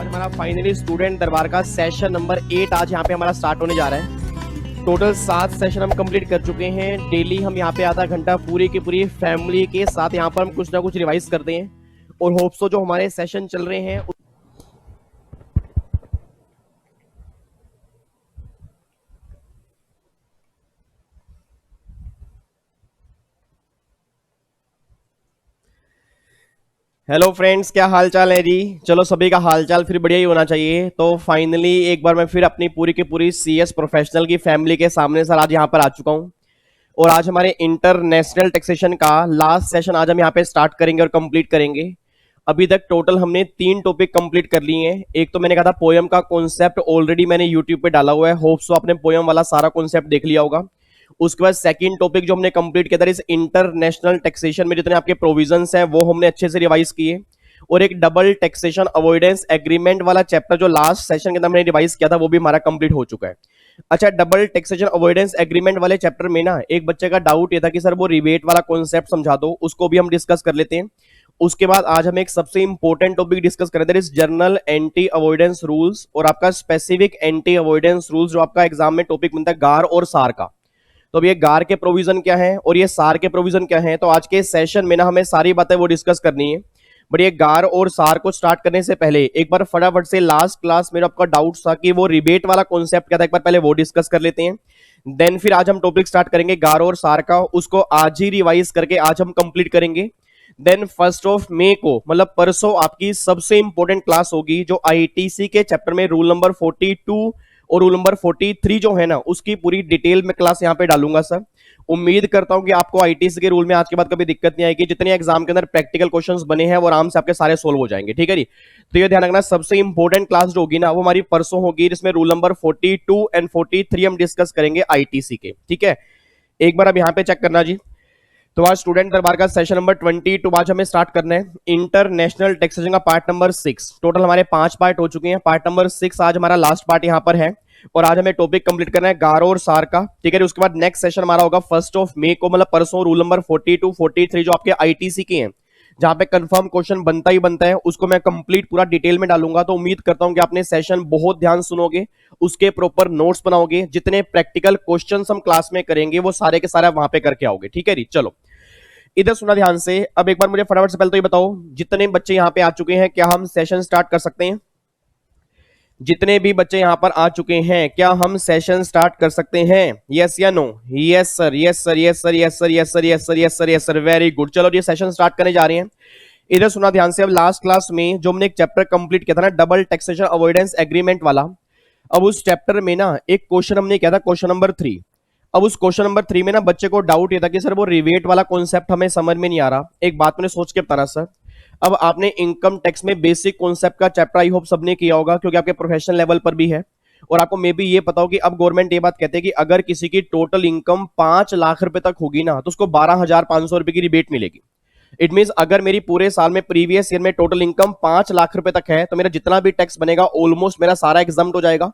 हमारा finally student दरबार का सेशन नंबर 8 आज यहाँ पे हमारा स्टार्ट होने जा रहा है। टोटल 7 सेशन हम कंप्लीट कर चुके हैं। डेली हम यहाँ पे आधा घंटा पूरी की पूरी फैमिली के साथ यहाँ पर हम कुछ ना कुछ रिवाइज करते हैं और होप्सो जो हमारे सेशन चल रहे हैं। हेलो फ्रेंड्स, क्या हाल चाल है जी। चलो सभी का हाल चाल फिर बढ़िया ही होना चाहिए। तो फाइनली एक बार मैं फिर अपनी पूरी की पूरी सीएस प्रोफेशनल की फैमिली के सामने सर आज यहाँ पर आ चुका हूँ और आज हमारे इंटरनेशनल टैक्सेशन का लास्ट सेशन आज हम यहाँ पे स्टार्ट करेंगे और कंप्लीट करेंगे। अभी तक टोटल हमने 3 टॉपिक कंप्लीट कर लिए हैं। एक तो मैंने कहा था पोयम का कॉन्सेप्ट ऑलरेडी मैंने यूट्यूब पे डाला हुआ है, होप सो आपने पोयम वाला सारा कॉन्सेप्ट देख लिया होगा। उसके बाद सेकंड टॉपिक जो हमने कंप्लीट किया था इस इंटरनेशनल टैक्सेशन में जितने आपके प्रोविजंस हैं वो हमने अच्छे से रिवाइज किए। और एक डबल टैक्सेशन अवॉइडेंस एग्रीमेंट वाला चैप्टर जो लास्ट सेशन के अंदर हमने रिवाइज किया था वो भी हमारा कंप्लीट हो चुका है। अच्छा, डबल टैक्सेशन अवॉइडेंस एग्रीमेंट वाले चैप्टर में ना एक बच्चे का डाउट ये था कि सर वो रिबेट वाला कॉन्सेप्ट समझा दो, उसको भी हम डिस्कस कर लेते हैं। उसके बाद आज हम एक सबसे इंपॉर्टेंट टॉपिक डिस्कस करें, that is journal anti avoidance rules और आपका स्पेसिफिक एंटी अवॉइडेंस रूल्स जो आपका एग्जाम में टॉपिक मिलता है गार और सार का। तो अब ये गार के प्रोविजन क्या है और ये सार के प्रोविजन क्या है, तो आज के सेशन में ना हमें सारी बातें वो डिस्कस करनी है। बट ये गार और सार को स्टार्ट करने से पहले एक बार फटाफट से लास्ट क्लास में आपका डाउट था कि वो रिबेट वाला कॉन्सेप्ट क्या था, एक बार पहले वो डिस्कस कर लेते हैं। देन फिर आज हम टॉपिक स्टार्ट करेंगे गार और सार का, उसको आज ही रिवाइज करके आज हम कंप्लीट करेंगे। देन 1 मई को मतलब परसों आपकी सबसे इंपॉर्टेंट क्लास होगी जो आईटीसी के चैप्टर में रूल नंबर 42 और रूल नंबर 43 जो है ना उसकी पूरी डिटेल में क्लास यहाँ पे डालूंगा सर। उम्मीद करता हूं कि आपको आईटीसी के रूल में आज के बाद कभी दिक्कत नहीं आएगी। जितने एग्जाम के अंदर प्रैक्टिकल क्वेश्चंस बने हैं वो आराम से आपके सारे सोल्व हो जाएंगे, ठीक है जी। तो ये ध्यान रखना, सबसे इंपॉर्टेंट क्लास जो होगी ना वो हमारी परसों होगी, जिसमें रूल नंबर 42 एंड 43 हम डिस्कस करेंगे आईटीसी के, ठीक है। एक बार अब यहाँ पे चेक करना जी। तो आज स्टूडेंट दरबार का सेशन नंबर 22 आज हमें स्टार्ट करना है इंटरनेशनल टैक्सेशन का पार्ट नंबर 6। टोटल हमारे 5 पार्ट हो चुके हैं, पार्ट नंबर 6 आज हमारा लास्ट पार्ट यहाँ पर है और आज हमें टॉपिक कंप्लीट करना है गारो और सार का, ठीक है। उसके बाद नेक्स्ट सेशन हमारा होगा 1 मई को मतलब परसों रूल नंबर 42 43 जो आपके आईटीसी के हैं, जहां पे कंफर्म क्वेश्चन बनता ही बनता है, उसको मैं कंप्लीट पूरा डिटेल में डालूंगा। तो उम्मीद करता हूं कि आपने सेशन बहुत ध्यान सुनोगे, उसके प्रॉपर नोट्स बनाओगे, जितने प्रैक्टिकल क्वेश्चन हम क्लास में करेंगे वो सारे के सारे वहां पे करके आओगे, ठीक है जी। चलो इधर सुना ध्यान से। अब एक बार मुझे फटाफट से पहले तो ये बताओ जितने बच्चे यहाँ पे आ चुके हैं क्या हम सेशन स्टार्ट कर सकते हैं? जितने भी बच्चे यहाँ पर आ चुके हैं क्या हम सेशन स्टार्ट कर सकते हैं? यस या no? Yes sir, yes sir, yes sir, yes sir, yes sir, yes sir, yes sir, yes sir, very good. चलो ये सेशन स्टार्ट करने जा रहे हैं। इधर सुना ध्यान से। अब लास्ट क्लास में जो हमने एक चैप्टर कंप्लीट किया था ना डबल टैक्सेशन अवॉइडेंस एग्रीमेंट वाला, अब उस चैप्टर में ना एक क्वेश्चन हमने किया था क्वेश्चन नंबर 3। अब उस क्वेश्चन नंबर 3 में ना बच्चे को डाउट ये था कि सर वो रिवेट वाला कॉन्सेप्ट हमें समझ में नहीं आ रहा। एक बात मैंने सोच के बताना सर, अब आपने इनकम टैक्स में बेसिक कॉन्सेप्ट का चैप्टर आई होप सबने किया होगा क्योंकि आपके प्रोफेशनल लेवल पर भी है और आपको मे बी ये पता हो कि अब गवर्नमेंट ये बात कहते हैं कि अगर किसी की टोटल इनकम 5 लाख रुपए तक होगी ना तो उसको 12,500 रुपए की रिबेट मिलेगी। इट मींस अगर मेरी पूरे साल में प्रीवियस ईयर में टोटल इनकम 5 लाख रुपए तक है तो मेरा जितना भी टैक्स बनेगा ऑलमोस्ट मेरा सारा एग्जाम्प्ट हो जाएगा।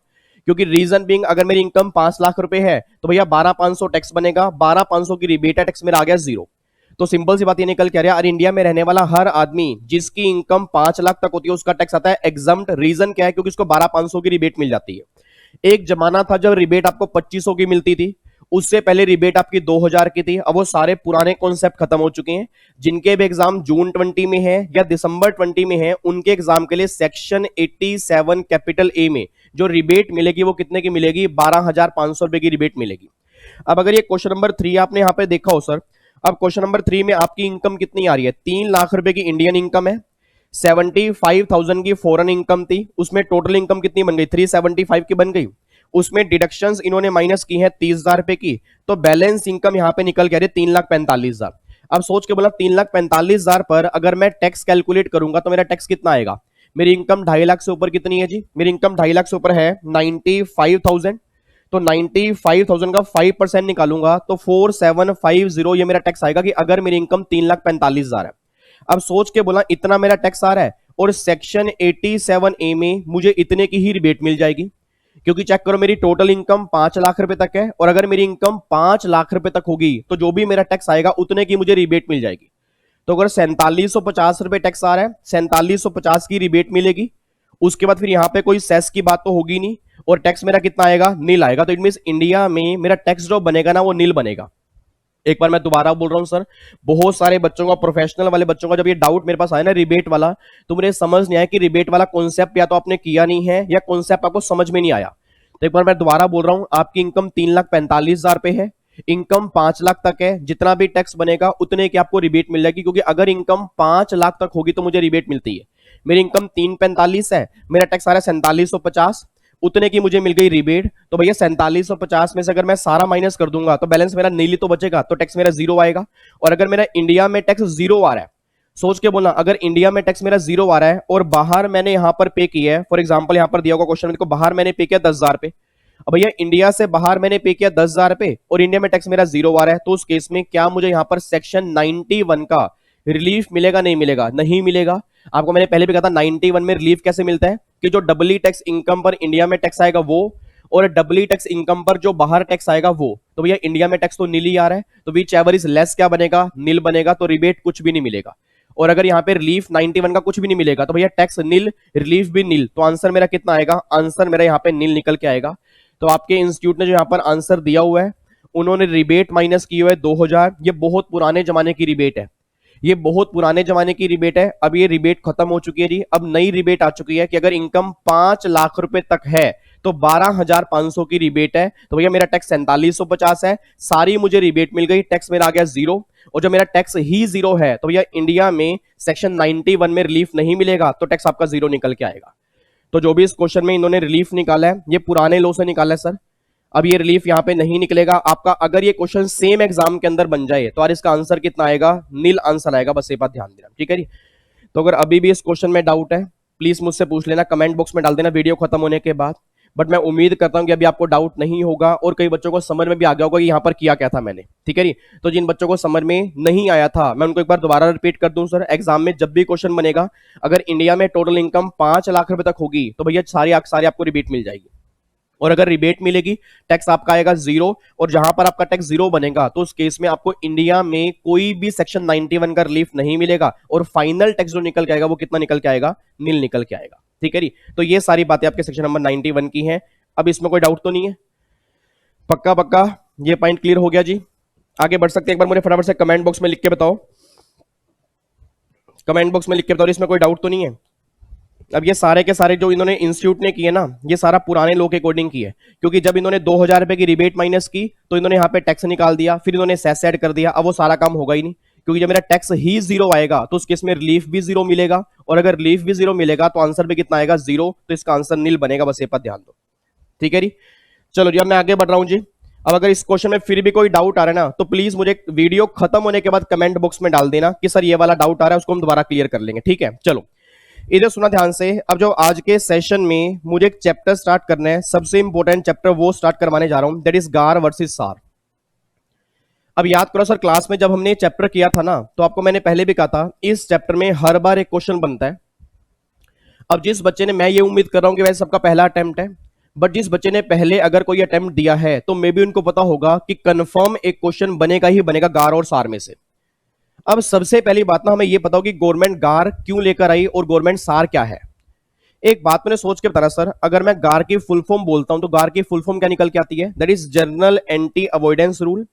क्योंकि रीजन बीइंग अगर मेरी इनकम 5 लाख रुपए है तो भैया 12,500 टैक्स बनेगा, 12,500 की रिबेट टैक्स मेरा आ गया 0। तो सिंपल सी बात ये निकल के आ रहा है, और इंडिया में रहने वाला हर आदमी जिसकी इनकम 5 लाख तक होती है उसका टैक्स आता है एग्जम्प्ट। रीजन क्या है? क्योंकि उसको 12,500 की रिबेट मिल जाती है। एक जमाना था जब रिबेट आपको 2500 की मिलती थी, उससे पहले रिबेट आपकी 2000 की थी। अब वो सारे पुराने कॉन्सेप्ट खत्म हो चुके हैं। जिनके भी एग्जाम जून 20 में है या दिसंबर 20 में है उनके एग्जाम के लिए सेक्शन 87 कैपिटल ए में जो रिबेट मिलेगी वो कितने की मिलेगी? 12,500 रुपए की रिबेट मिलेगी। अब अगर ये क्वेश्चन नंबर 3 आपने यहां पे देखा हो सर, अब क्वेश्चन नंबर 3 में आपकी इनकम कितनी आ रही है? 3 लाख रुपए की इंडियन इनकम है, 75,000 की फॉरेन इनकम थी, उसमें टोटल इनकम कितनी बन गई? 375 की बन गई। उसमें डिडक्शंस इन्होंने माइनस की है 30,000 रुपए की, तो बैलेंस इनकम यहां पे निकल के आ रही है 3,45,000। अब सोच के बोला 3,45,000 पर अगर मैं टैक्स कैलकुलेट करूंगा तो मेरा टैक्स कितना आएगा? मेरी इनकम 2.5 लाख से ऊपर कितनी है जी? मेरी इनकम 2.5 लाख से ऊपर है 95,000। तो 95,000 का 5% निकालूंगा तो 4750 ये मेरा टैक्स आएगा कि अगर मेरी इनकम 3,45,000 है। अब सोच के बोला इतना मेरा टैक्स आ रहा है और सेक्शन 87A में मुझे इतने की ही रिबेट मिल जाएगी, क्योंकि चेक करो मेरी टोटल इनकम 5 लाख रुपए तक है और अगर मेरी इनकम 5 लाख रुपए तक होगी तो जो भी मेरा टैक्स आएगा उतने की मुझे रिबेट मिल जाएगी। तो अगर 4750 रुपए टैक्स आ रहा है, 4750 की रिबेट मिलेगी। उसके बाद फिर यहां पे कोई सेस की बात तो होगी नहीं और टैक्स मेरा कितना आएगा? नील आएगा। तो इट मीन इंडिया में मेरा टैक्स जो बनेगा ना वो नील बनेगा। एक बार मैं दोबारा बोल रहा हूं सर, बहुत सारे बच्चों का, प्रोफेशनल वाले बच्चों का जब ये डाउट मेरे पास आया ना रिबेट वाला, तो मुझे समझ नहीं आया कि रिबेट वाला कॉन्सेप्ट या तो आपने किया नहीं है या कॉन्सेप्ट आपको समझ में नहीं आया। तो एक बार मैं दोबारा बोल रहा हूं, आपकी इनकम 3,45,000 पे है, इनकम 5 लाख तक है, जितना भी टैक्स बनेगा उतने की आपको रिबेट मिल जाएगी, क्योंकि अगर इनकम 5 लाख तक होगी तो मुझे रिबेट मिलती है। मेरी इनकम 3,45 है, मेरा टैक्स आ रहा है 4750, उतने की मुझे मिल गई रिबेट। तो भैया 4750 में से अगर मैं सारा माइनस कर दूंगा तो बैलेंस मेरा नीली तो बचेगा, तो टैक्स मेरा जीरो आएगा। और अगर मेरा इंडिया में टैक्स जीरो आ रहा है, सोच के बोलना, अगर इंडिया में टैक्स मेरा जीरो आ रहा है और बाहर मैंने यहां पर पे किया है, फॉर एग्जांपल यहां पर दिया होगा क्वेश्चन में, देखो बाहर मैंने पे किया 10,000 पे, अब भैया इंडिया से बाहर मैंने पे किया 10,000 पे और इंडिया में टैक्स मेरा जीरो आ रहा है, तो उस केस में क्या मुझे यहां पर सेक्शन 91 का रिलीफ मिलेगा? नहीं मिलेगा, नहीं मिलेगा। आपको मैंने पहले भी कहा था 91 में रिलीफ कैसे मिलता है कि जो डबली टैक्स इनकम पर इंडिया में टैक्स आएगा वो, और डबली टैक्स इनकम पर जो बाहर टैक्स आएगा वो। तो भैया इंडिया में टैक्स तो नील ही आ रहा है, तो विच एवर इज लेस क्या बनेगा? नील बनेगा, तो रिबेट कुछ भी नहीं मिलेगा। और अगर यहाँ पे रिलीफ 91 का कुछ भी नहीं मिलेगा तो भैया टैक्स नील, रिलीफ भी नील, तो आंसर मेरा कितना आएगा? आंसर मेरा यहाँ पे नील निकल के आएगा। तो आपके इंस्टीट्यूट ने जो यहाँ पर आंसर दिया हुआ है, उन्होंने रिबेट माइनस की हुआ है 2000। ये बहुत पुराने जमाने की रिबेट है, ये बहुत पुराने जमाने की रिबेट है। अब ये रिबेट खत्म हो चुकी है जी, अब नई रिबेट आ चुकी है कि अगर इनकम 5 लाख रुपए तक है तो 12,500 की रिबेट है। तो भैया मेरा टैक्स 4750 है, सारी मुझे रिबेट मिल गई, टैक्स मेरा आ गया जीरो। और जब मेरा टैक्स ही जीरो है तो भैया इंडिया में सेक्शन 91 में रिलीफ नहीं मिलेगा, तो टैक्स आपका जीरो निकल के आएगा। तो जो भी इस क्वेश्चन में इन्होंने रिलीफ निकाला है ये पुराने लॉ से निकाला है सर। अब ये रिलीफ यहां पे नहीं निकलेगा आपका। अगर ये क्वेश्चन सेम एग्जाम के अंदर बन जाए तो यार इसका आंसर कितना आएगा? नील आंसर आएगा, बस ये बात ध्यान देना, ठीक है जी। तो अगर अभी भी इस क्वेश्चन में डाउट है प्लीज मुझसे पूछ लेना, कमेंट बॉक्स में डाल देना वीडियो खत्म होने के बाद। बट मैं उम्मीद करता हूं कि अभी आपको डाउट नहीं होगा और कई बच्चों को समझ में भी आ गया होगा कि यहां पर किया क्या था मैंने, ठीक है जी। तो जिन बच्चों को समझ में नहीं आया था मैं उनको एक बार दोबारा रिपीट कर दूं सर, एग्जाम में जब भी क्वेश्चन बनेगा अगर इंडिया में टोटल इनकम 5 लाख रुपए तक होगी तो भैया सारी आपको रिबेट मिल जाएगी। और अगर रिबेट मिलेगी टैक्स आपका आएगा जीरो, और जहां पर आपका टैक्स जीरो बनेगा तो उस केस में आपको इंडिया में कोई भी सेक्शन 91 का रिलीफ नहीं मिलेगा और फाइनल टैक्स जो निकल के आएगा वो कितना निकल के आएगा? नील निकल के आएगा, ठीक है जी। तो ये सारी बातें आपके सेक्शन नंबर 91 की हैं। अब इसमें कोई डाउट तो नहीं है? पक्का पक्का ये पॉइंट क्लियर हो गया जी। आगे बढ़ सकते हैं, एक बार मुझे फटाफट से कमेंट बॉक्स में लिख के बताओ, कमेंट बॉक्स में लिख के बताओ इसमें कोई डाउट तो नहीं है। अब ये सारे के सारे जो इन्होंने इंस्टीट्यूट ने किए ना ये सारा पुराने लॉ के अकॉर्डिंग की है, क्योंकि जब इन्होंने 2000 रुपए की रिबेट माइनस की तो इन्होंने यहाँ पे टैक्स निकाल दिया, फिर इन्होंने सेस ऐड कर दिया। अब वो सारा काम होगा ही नहीं, क्योंकि जब मेरा टैक्स ही जीरो आएगा तो उस केस में रिलीफ भी जीरो मिलेगा, और अगर रिलीफ भी जीरो मिलेगा तो आंसर भी कितना आएगा? जीरो। तो इसका आंसर नील बनेगा, बस ये पर ध्यान दो, ठीक है जी। चलो जी अब मैं आगे बढ़ रहा हूं जी। अब अगर इस क्वेश्चन में फिर भी कोई डाउट आ रहा है ना तो प्लीज मुझे वीडियो खत्म होने के बाद कमेंट बॉक्स में डाल देना कि सर ये वाला डाउट आ रहा है, उसको हम दोबारा क्लियर कर लेंगे, ठीक है। चलो इधर सुना ध्यान से। अब जो आज के सेशन में मुझे एक चैप्टर स्टार्ट करना है, सबसे इंपॉर्टेंट चैप्टर वो स्टार्ट करवाने जा रहा हूं, दैट इज गार वर्सेस सार। अब याद करो सर क्लास में जब हमने चैप्टर किया था ना तो आपको मैंने पहले भी कहा था इस चैप्टर में हर बार एक क्वेश्चन बनता है। अब जिस बच्चे ने, मैं ये उम्मीद कर रहा हूं कि वैसे सबका पहला अटेम्प्ट है, बट जिस बच्चे ने पहले अगर कोई अटेम्प्ट दिया है तो मे भी उनको पता होगा कि कंफर्म एक क्वेश्चन बनेगा ही बनेगा गार और सार में से। अब सबसे पहली बात ना हमें यह पता हो कि गवर्नमेंट गार क्यों लेकर आई और गवर्नमेंट सार क्या है। एक बात मैंने सोच के बताया सर, अगर मैं गार की फुल फॉर्म बोलता हूं तो गार की फुल फॉर्म क्या निकल के आती है? That is general anti avoidance rule.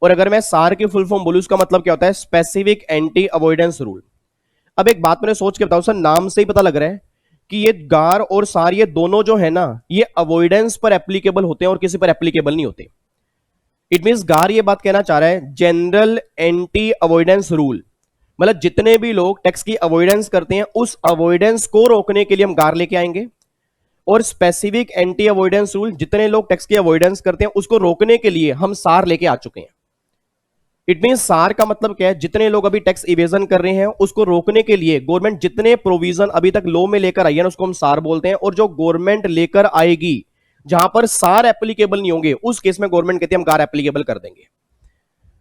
और अगर मैं सार की फुल फॉर्म बोलूं उसका मतलब क्या होता है? Specific anti avoidance rule. अब एक बात मैंने सोच के बताऊं सर, नाम से ही पता लग रहा है कि ये गार और सार ये दोनों जो है ना ये अवॉइडेंस पर एप्लीकेबल होते हैं और किसी पर एप्लीकेबल नहीं होते। इट मींस गार ये बात कहना चाह रहा है जनरल एंटी अवॉइडेंस रूल, मतलब जितने भी लोग टैक्स की अवॉइडेंस करते हैं उस अवॉइडेंस को रोकने के लिए हम गार लेके आएंगे, और स्पेसिफिक एंटी अवॉइडेंस रूल, जितने लोग टैक्स की अवॉइडेंस करते हैं उसको रोकने के लिए हम सार लेके आ चुके हैं। इट मीन सार का मतलब क्या है, जितने लोग अभी टैक्स इवेजन कर रहे हैं उसको रोकने के लिए गवर्नमेंट जितने प्रोविजन अभी तक लॉ में लेकर आई है ना उसको हम सार बोलते हैं, और जो गवर्नमेंट लेकर आएगी जहां पर सार एप्लीकेबल नहीं होंगे उस केस में गवर्नमेंट कहती है हम कार एप्लीकेबल कर देंगे।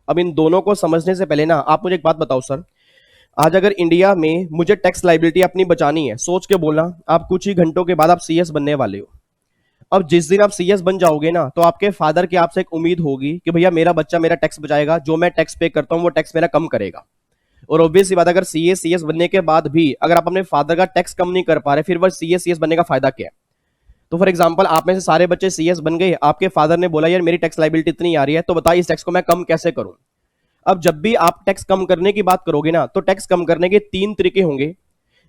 अब इन दोनों को समझने से पहले ना आप मुझे एक बात बताओ सर, आज अगर इंडिया में मुझे टैक्स लाइबिलिटी अपनी बचानी है, सोच के बोलना, आप कुछ ही घंटों के बाद आप सीएस बनने वाले हो। अब जिस दिन आप सीएस बन जाओगे ना तो आपके फादर की आपसे एक उम्मीद होगी कि भैया मेरा बच्चा मेरा टैक्स बचाएगा, जो मैं टैक्स पे करता हूं वो टैक्स मेरा कम करेगा। और ऑब्वियस सी बात, अगर सीएस बनने के बाद भी अगर आप अपने फादर का टैक्स कम नहीं कर पा रहे, फिर वह सीएस बनने का फायदा क्या है। तो फॉर एग्जांपल आप में से सारे बच्चे सीएस बन गए, आपके फादर ने बोला यार मेरी टैक्स लाइबिलिटी इतनी आ रही है, तो बताइए इस टैक्स को मैं कम कैसे करूं। अब जब भी आप टैक्स कम करने की बात करोगे ना तो टैक्स कम करने के तीन तरीके होंगे,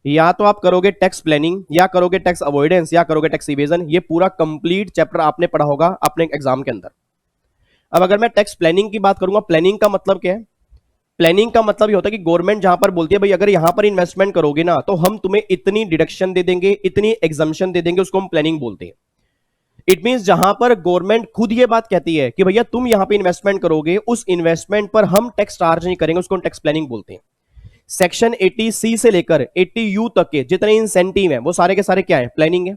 या तो आप करोगे टैक्स प्लानिंग, या करोगे टैक्स अवॉइडेंस, या करोगे टैक्स इवेजन। ये पूरा कंप्लीट चैप्टर आपने पढ़ा होगा अपने एग्जाम के अंदर। अब अगर मैं टैक्स प्लानिंग की बात करूंगा, प्लानिंग का मतलब क्या है, प्लानिंग का मतलब ये होता है कि गवर्नमेंट जहां पर बोलती है भाई अगर यहां पर इन्वेस्टमेंट करोगे ना तो हम तुम्हें इतनी डिडक्शन दे देंगे, इतनी एग्जम्पशन दे देंगे, उसको हम प्लानिंग बोलते हैं। इट मींस जहां पर गवर्नमेंट खुद ये बात कहती है कि भैया तुम यहां पे इन्वेस्टमेंट करोगे, उस इन्वेस्टमेंट पर हम टैक्स चार्ज नहीं करेंगे, उसको हम टैक्स प्लानिंग बोलते हैं। सेक्शन 80C से लेकर 80U तक के जितने इंसेंटिव हैं वो सारे के सारे क्या है, प्लानिंग है।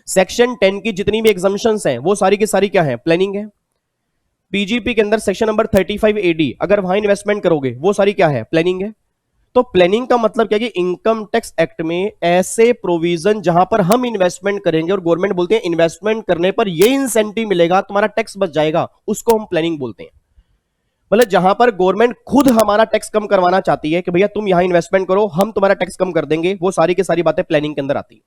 सेक्शन 10 की जितनी भी एग्जम्पशंस हैं वो सारी की सारी क्या है, प्लानिंग है। पीजीपी के अंदर सेक्शन नंबर 35AD अगर वहां इन्वेस्टमेंट करोगे वो सारी क्या है, प्लानिंग है। तो प्लानिंग का मतलब क्या है कि इनकम टैक्स एक्ट में ऐसे प्रोविजन जहां पर हम इन्वेस्टमेंट करेंगे और गवर्नमेंट बोलते हैं इन्वेस्टमेंट करने पर ये इंसेंटिव मिलेगा, तुम्हारा टैक्स बच जाएगा, उसको हम प्लानिंग बोलते हैं। मतलब जहां पर गवर्नमेंट खुद हमारा टैक्स कम करवाना चाहती है कि भैया तुम यहां इन्वेस्टमेंट करो हम तुम्हारा टैक्स कम कर देंगे, वो सारी की सारी बातें प्लानिंग के अंदर आती है।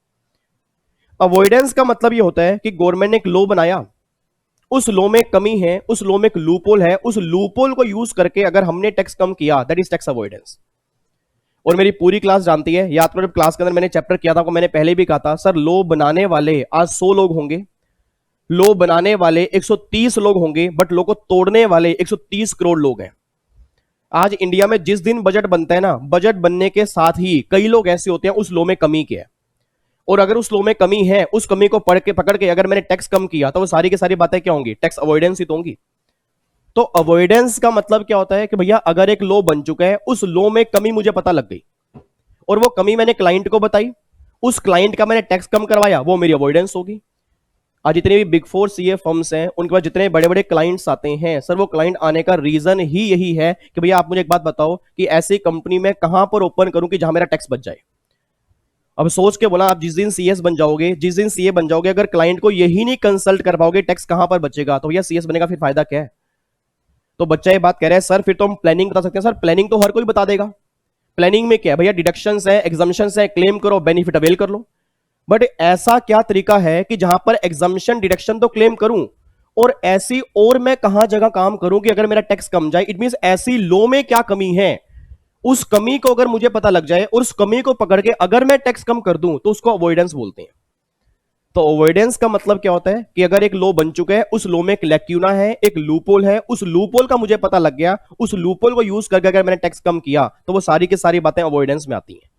अवॉइडेंस का मतलब ये होता है कि गवर्नमेंट ने एक लॉ बनाया, उस लॉ में कमी है, उस लॉ में एक लूपहोल है, उस लूपहोल को यूज करके अगर हमने टैक्स कम किया, दैट इज टैक्स अवॉइडेंस। और मेरी पूरी क्लास जानती है, याद करो जब क्लास के अंदर मैंने चैप्टर किया था को मैंने पहले भी कहा था सर लॉ बनाने वाले आज 100 लोग होंगे, लॉ बनाने वाले 130 लोग होंगे, बट लॉ को तोड़ने वाले 130 करोड़ लोग हैं। आज इंडिया में जिस दिन बजट बनता है ना, बजट बनने के साथ ही कई लोग ऐसे होते हैं उस लॉ में कमी क्या है, और अगर उस लॉ में कमी है उस कमी को पकड़ के अगर मैंने टैक्स कम किया तो वो सारी की सारी बातें क्या होंगी, टैक्स अवॉइडेंस ही तो होंगी। तो अवॉइडेंस का मतलब क्या होता है कि भैया अगर एक लॉ बन चुका है, उस लॉ में कमी मुझे पता लग गई और वो कमी मैंने क्लाइंट को बताई, उस क्लाइंट का मैंने टैक्स कम करवाया, वो मेरी अवॉइडेंस होगी। आज जितने भी बिग 4 सीए फर्म्स हैं उनके पास जितने बड़े बड़े क्लाइंट्स आते हैं सर, वो क्लाइंट आने का रीजन ही यही है कि भैया आप मुझे एक बात बताओ कि ऐसी कंपनी में कहां पर ओपन करूं कि जहां मेरा टैक्स बच जाए। अब सोच के बोला, आप जिस दिन सीएस बन जाओगे, जिस दिन सीए बन जाओगे, अगर क्लाइंट को यही नहीं कंसल्ट कर पाओगे टैक्स कहां पर बचेगा, तो भैया सीएस बनेगा फिर फायदा क्या है। तो बच्चा ये बात कह रहा है सर फिर तो हम प्लानिंग बता सकते हैं। सर प्लानिंग तो हर कोई बता देगा, प्लानिंग में क्या है भैया, डिडक्शंस है, एग्जम्पशंस है, क्लेम करो, बेनिफिट अवेल कर लो। बट ऐसा क्या तरीका है कि जहां पर एग्जम्पशन डिडक्शन तो क्लेम करूं, और ऐसी और मैं कहां जगह काम करूं कि अगर मेरा टैक्स कम जाए। इट मींस ऐसी लॉ में क्या कमी है, उस कमी को अगर मुझे पता लग जाए और उस कमी को पकड़ के अगर मैं टैक्स कम कर दूं तो उसको अवॉइडेंस बोलते हैं। तो अवॉइडेंस का मतलब क्या होता है कि अगर एक लॉ बन चुका है, उस लॉ में एक लैक्यूना है, एक लूपहोल है, उस लूपहोल का मुझे पता लग गया, उस लूपहोल को यूज करके अगर मैंने टैक्स कम किया तो वो सारी की सारी बातें अवॉइडेंस में आती हैं।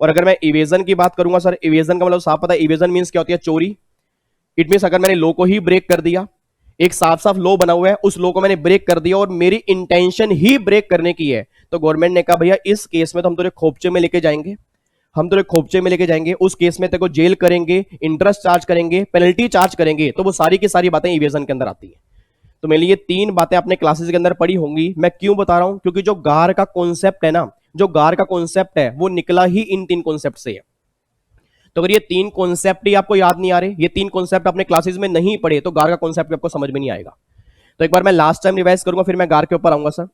और अगर मैं इवेजन की बात करूंगा सर, इवेजन का मतलब साफ पता है, इवेजन मींस क्या होती है, चोरी। इट मींस अगर मैंने लॉ को ही ब्रेक कर दिया, एक साफ साफ लॉ बना हुआ है उस लॉ को मैंने ब्रेक कर दिया और मेरी इंटेंशन ही ब्रेक करने की है, तो गवर्नमेंट ने कहा भैया इस केस में तो हम तुझे खोपचे में लेके जाएंगे, हम तुझे खोपचे में लेके जाएंगे, उस केस में तेरे को जेल करेंगे, इंटरेस्ट चार्ज करेंगे, पेनल्टी चार्ज करेंगे। तो वो सारी की सारी बातें इवेजन के अंदर आती है। तो मेरे लिए तीन बातें आपने क्लासेस के अंदर पढ़ी होंगी। मैं क्यों बता रहा हूं, क्योंकि जो गार का कॉन्सेप्ट है ना, जो गार का कॉन्सेप्ट है वो निकला ही इन तीन कॉन्सेप्ट से है। तो अगर ये तीन कॉन्सेप्ट ही आपको याद नहीं आ रहे, ये तीन कॉन्सेप्ट आपने क्लासेस में नहीं पढ़े, तो गार का कॉन्सेप्ट आपको समझ में नहीं आएगा। तो एक बार मैं लास्ट टाइम रिवाइज करूंगा फिर मैं गार के ऊपर आऊंगा। सर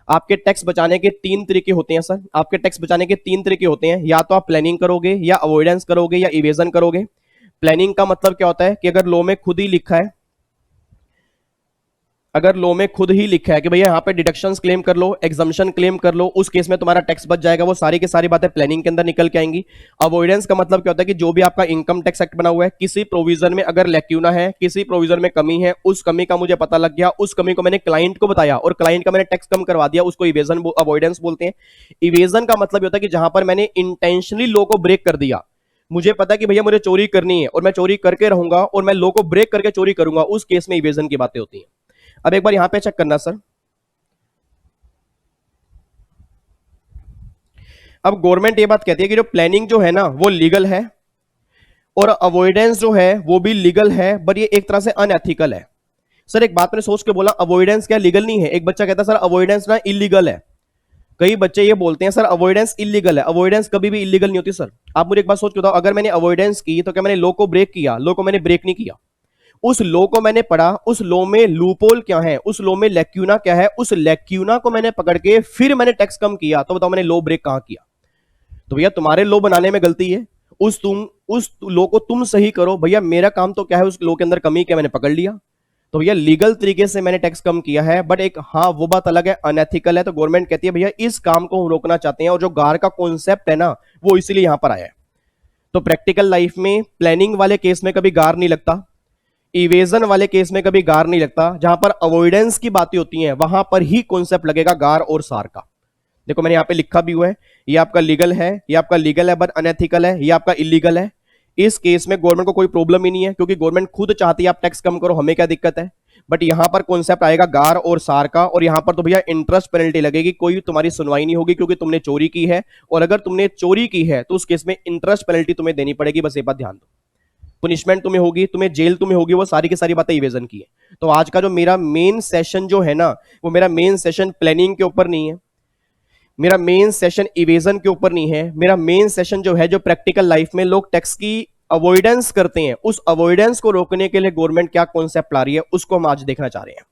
आपके टैक्स बचाने के तीन तरीके होते हैं, सर आपके टैक्स बचाने के तीन तरीके होते हैं, या तो आप प्लानिंग करोगे, या अवॉइडेंस करोगे, या इवेजन करोगे। प्लानिंग का मतलब क्या होता है कि अगर लॉ में खुद ही लिखा है, अगर लॉ में खुद ही लिखा है कि भैया यहाँ पे डिडक्शंस क्लेम कर लो, एग्जम्पशन क्लेम कर लो, उस केस में तुम्हारा टैक्स बच जाएगा, वो सारी की सारी बातें प्लानिंग के अंदर निकल के आएंगी। अवॉइडेंस का मतलब क्या होता है कि जो भी आपका इनकम टैक्स एक्ट बना हुआ है, किसी प्रोविजन में अगर लैक्यूना है, किसी प्रोविजन में कमी है, उस कमी का मुझे पता लग गया, उस कमी को मैंने क्लाइंट को बताया और क्लाइंट का मैंने टैक्स कम करवा दिया, उसको इवेजन अवॉइडेंस बोलते हैं। इवेजन का मतलब होता है कि जहां पर मैंने इंटेंशनली लॉ को ब्रेक कर दिया, मुझे पता कि भैया मुझे चोरी करनी है और मैं चोरी करके रहूंगा और मैं लॉ को ब्रेक करके चोरी करूंगा, उस केस में इवेजन की बातें होती हैं। अब एक बार यहां पे चेक करना सर, अब गवर्नमेंट ये बात कहती है कि जो प्लानिंग जो है ना वो लीगल है और अवॉइडेंस जो है वो भी लीगल है, बट ये एक तरह से अनएथिकल है। सर एक बात मैंने सोच के बोला, अवॉइडेंस क्या लीगल नहीं है? एक बच्चा कहता है सर अवॉइडेंस ना इलीगल है। कई बच्चे ये बोलते हैं सर अवॉइडेंस इलीगल है। अवॉइडेंस कभी भी इलीगल नहीं होती सर। आप मुझे एक बात सोच के बताओ, अगर मैंने अवॉइडेंस की तो क्या मैंने लॉ को ब्रेक किया? लॉ को मैंने ब्रेक नहीं किया। उस लॉ को मैंने पढ़ा, उस लॉ में लूपोल क्या है, उस लॉ में लैक्यूना क्या है, उस लैक्यूना को मैंने पकड़ के फिर मैंने टैक्स कम किया, तो बताओ मैंने लॉ ब्रेक कहां किया? तो भैया तुम्हारे लॉ बनाने में गलती है, उस लॉ को तुम सही करो। भैया मेरा काम तो क्या है, उस लॉ के अंदर कमी क्या मैंने पकड़ लिया, तो भैया लीगल तरीके से मैंने टैक्स कम किया है। बट एक हाँ वो बात अलग है, अनएथिकल है। तो गवर्नमेंट कहती है भैया इस काम को हम रोकना चाहते हैं, और जो गार का कॉन्सेप्ट है ना वो इसीलिए यहां पर आया है। तो प्रैक्टिकल लाइफ में प्लानिंग वाले केस में कभी गार नहीं लगता, इवेजन वाले केस में कभी गार नहीं लगता। जहां पर अवॉइडेंस की बातें होती हैं वहां पर ही कॉन्सेप्ट लगेगा गार और सार का। देखो मैंने यहां पे लिखा भी हुआ है, ये आपका लीगल है, ये आपका लीगल है बट अनएथिकल है, ये आपका इलीगल है। इस केस में गवर्नमेंट को कोई प्रॉब्लम ही नहीं है, क्योंकि गवर्नमेंट खुद चाहती है आप टैक्स कम करो, हमें क्या दिक्कत है। बट यहां पर कॉन्सेप्ट आएगा गार और सार का, और यहां पर तो भैया इंटरेस्ट पेनल्टी लगेगी, कोई तुम्हारी सुनवाई नहीं होगी क्योंकि तुमने चोरी की है। और अगर तुमने चोरी की है तो उस केस में इंटरेस्ट पेनल्टी तुम्हें देनी पड़ेगी, बस ये बात ध्यान दो। पुनिशमेंट तुम्हें होगी, तुम्हें जेल तुम्हें होगी, वो सारी की सारी बातें इवेजन की है। तो आज का जो मेरा मेन सेशन जो है ना, वो मेरा मेन सेशन प्लानिंग के ऊपर नहीं है, मेरा मेन सेशन इवेजन के ऊपर नहीं है। मेरा मेन सेशन जो है, जो प्रैक्टिकल लाइफ में लोग टैक्स की अवॉइडेंस करते हैं, उस अवॉइडेंस को रोकने के लिए गवर्नमेंट क्या कॉन्सेप्ट ला रही है उसको हम आज देखना चाह रहे हैं।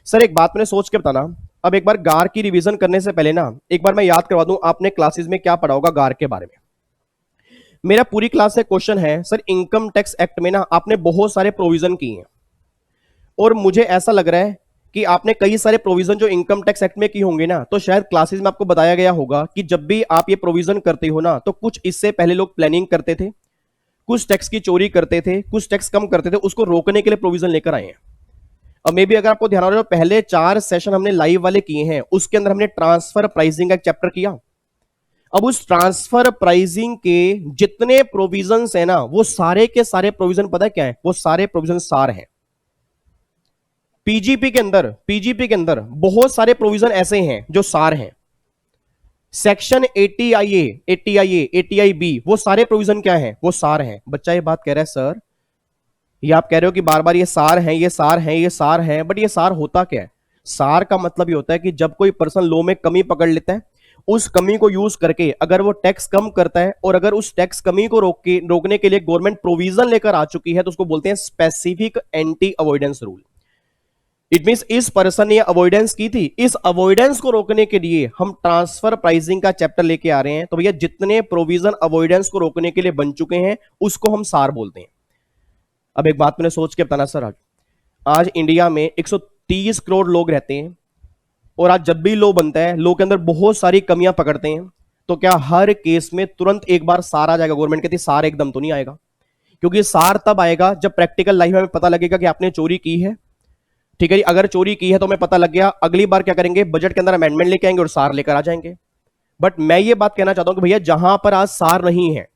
सर एक बात मैंने सोच के बताना, अब एक बार गार की रिवीजन करने से पहले ना एक बार मैं याद करवा दूं, आपने क्लासेस में क्या पढ़ा होगा गार के बारे में। मेरा पूरी क्लास से क्वेश्चन है सर, इनकम टैक्स एक्ट में ना आपने बहुत सारे प्रोविजन किए हैं, और मुझे ऐसा लग रहा है कि आपने कई सारे प्रोविजन जो इनकम टैक्स एक्ट में की होंगे ना, तो शायद क्लासेस में आपको बताया गया होगा कि जब भी आप ये प्रोविजन करते हो ना, तो कुछ इससे पहले लोग प्लानिंग करते थे, कुछ टैक्स की चोरी करते थे, कुछ टैक्स कम करते थे, उसको रोकने के लिए प्रोविजन लेकर आए हैं। और मे भी अगर आपको ध्यान हो रहा है, पहले 4 सेशन हमने लाइव वाले किए हैं, उसके अंदर हमने ट्रांसफर प्राइसिंग का एक चैप्टर किया। अब उस ट्रांसफर प्राइसिंग के जितने प्रोविजंस है ना, वो सारे के सारे प्रोविजन पता है क्या है? वो सारे प्रोविजन सार हैं। पीजीपी के अंदर बहुत सारे प्रोविजन ऐसे हैं जो सार हैं। सेक्शन 80IA, बी, वो सारे प्रोविजन क्या है? वो सार हैं। बच्चा ये बात कह रहा है सर, ये आप कह रहे हो कि बार बार ये सार हैं, ये सार हैं, ये सार हैं, बट ये सार होता क्या है? सार का मतलब ये होता है कि जब कोई पर्सन लॉ में कमी पकड़ लेता है, उस कमी को यूज करके अगर वो टैक्स कम करता है, और अगर उस टैक्स कमी को रोकने के लिए गवर्नमेंट प्रोविजन लेकर आ चुकी है, तो उसको बोलते हैं specific anti avoidance rule. It means इस पर्सन ने अवॉइडेंस की थी, इस अवॉइडेंस को रोकने के लिए हम ट्रांसफर प्राइसिंग का चैप्टर लेके आ रहे हैं। तो भैया जितने प्रोविजन अवॉइडेंस को रोकने के लिए बन चुके हैं उसको हम सार बोलते हैं। अब एक बात मैंने सोच के बताना सर, आज इंडिया में 130 करोड़ लोग रहते हैं, और आज जब भी लॉ बनता है, लॉ के अंदर बहुत सारी कमियां पकड़ते हैं, तो क्या हर केस में तुरंत एक बार सार आ जाएगा? गवर्नमेंट कहती है सार एकदम तो नहीं आएगा, क्योंकि सार तब आएगा जब प्रैक्टिकल लाइफ में पता लगेगा कि आपने चोरी की है। ठीक है जी, अगर चोरी की है तो हमें पता लग गया, अगली बार क्या करेंगे? बजट के अंदर अमेंडमेंट लेके आएंगे और सार लेकर आ जाएंगे। बट मैं ये बात कहना चाहता हूं कि भैया जहां पर आज सार नहीं है,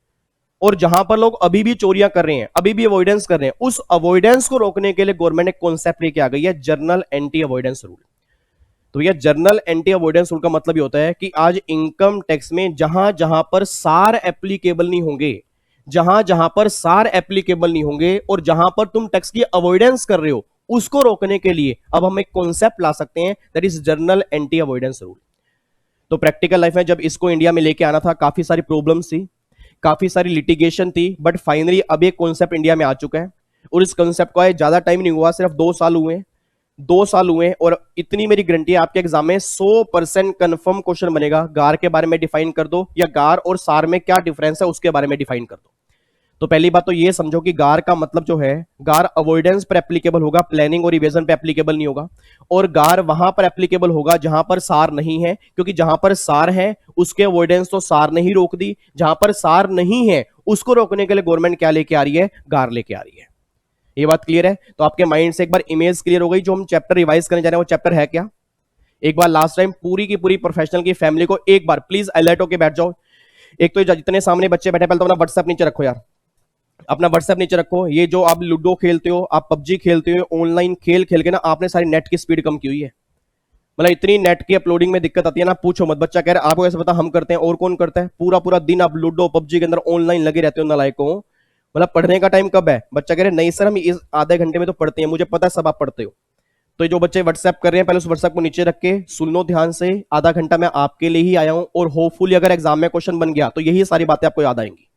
और जहां पर लोग अभी भी चोरियां कर रहे हैं, अभी भी अवॉइडेंस कर रहे हैं, उस अवॉइडेंस को रोकने के लिए गवर्नमेंट ने कॉन्सेप्ट लेके आ गई है जर्नल एंटी अवॉइडेंस रूल। तो यह जर्नल एंटी अवॉइडेंस रूल का मतलब ये होता है कि आज इनकम टैक्स में जहां जहां पर सार एप्लीकेबल नहीं होंगे, जहां जहां पर सार एप्लीकेबल नहीं होंगे, और जहां पर तुम टैक्स की अवॉइडेंस कर रहे हो, उसको रोकने के लिए अब हम एक कॉन्सेप्ट ला सकते हैं, that is journal anti avoidance rule. तो प्रैक्टिकल लाइफ में जब इसको इंडिया में लेके आना था, काफी सारी प्रॉब्लम्स थी, काफी सारी लिटिगेशन थी, बट फाइनली अब एक कॉन्सेप्ट इंडिया में आ चुका है। और इस कॉन्सेप्ट को ज्यादा टाइम नहीं हुआ, सिर्फ 2 साल हुए, 2 साल हुए, और इतनी मेरी गारंटी है आपके एग्जाम में 100% कंफर्म क्वेश्चन बनेगा। गार के बारे में डिफाइन कर दो, या गार और सार में क्या डिफरेंस है उसके बारे में डिफाइन कर दो। तो पहली बात तो ये समझो कि गार का मतलब जो है, गार अवॉइडेंस पर एप्लीकेबल होगा, प्लानिंग और इवेजन पर एप्लीकेबल नहीं होगा। और गार वहां पर एप्लीकेबल होगा जहां पर सार नहीं है, क्योंकि जहां पर सार है उसके अवॉइडेंस तो सार ने ही रोक दी, जहां पर सार नहीं है उसको रोकने के लिए गवर्नमेंट क्या लेके आ रही है? गार लेके आ रही है। ये बात क्लियर है? तो आपके माइंड से एक बार इमेज क्लियर हो गई, जो हम चैप्टर रिवाइज करने जा रहे हैं वो चैप्टर है क्या? एक बार लास्ट टाइम पूरी की पूरी प्रोफेशनल की फैमिली को एक बार प्लीज अलर्ट होकर बैठ जाओ। एक तो जितने सामने बच्चे बैठे, पहले तो अपना व्हाट्सएप नीचे रखो यार, अपना व्हाट्सएप नीचे रखो। ये जो आप लूडो खेलते हो, आप पबजी खेलते हो, ऑनलाइन खेल खेल के ना आपने सारी नेट की स्पीड कम की हुई है। मतलब इतनी नेट की अपलोडिंग में दिक्कत आती है ना, पूछो मत। बच्चा कह रहा है आपको ऐसे पता हम करते हैं, और कौन करता है? पूरा पूरा दिन आप लूडो पबजी के अंदर ऑनलाइन लगे रहते हो नालायकों। मतलब पढ़ने का टाइम कब है? बच्चा कह रहे नहीं सर हम इस आधे घंटे में तो पढ़ते हैं, मुझे पता है सब आप पढ़ते हो। तो जो बच्चे व्हाट्सएप कर रहे हैं, पहले उस व्हाट्सएप को नीचे रख के सुन लो ध्यान से। आधा घंटा मैं आपके लिए ही आया हूं, और होपफुली अगर एग्जाम में क्वेश्चन बन गया तो यही सारी बातें आपको याद आएंगी।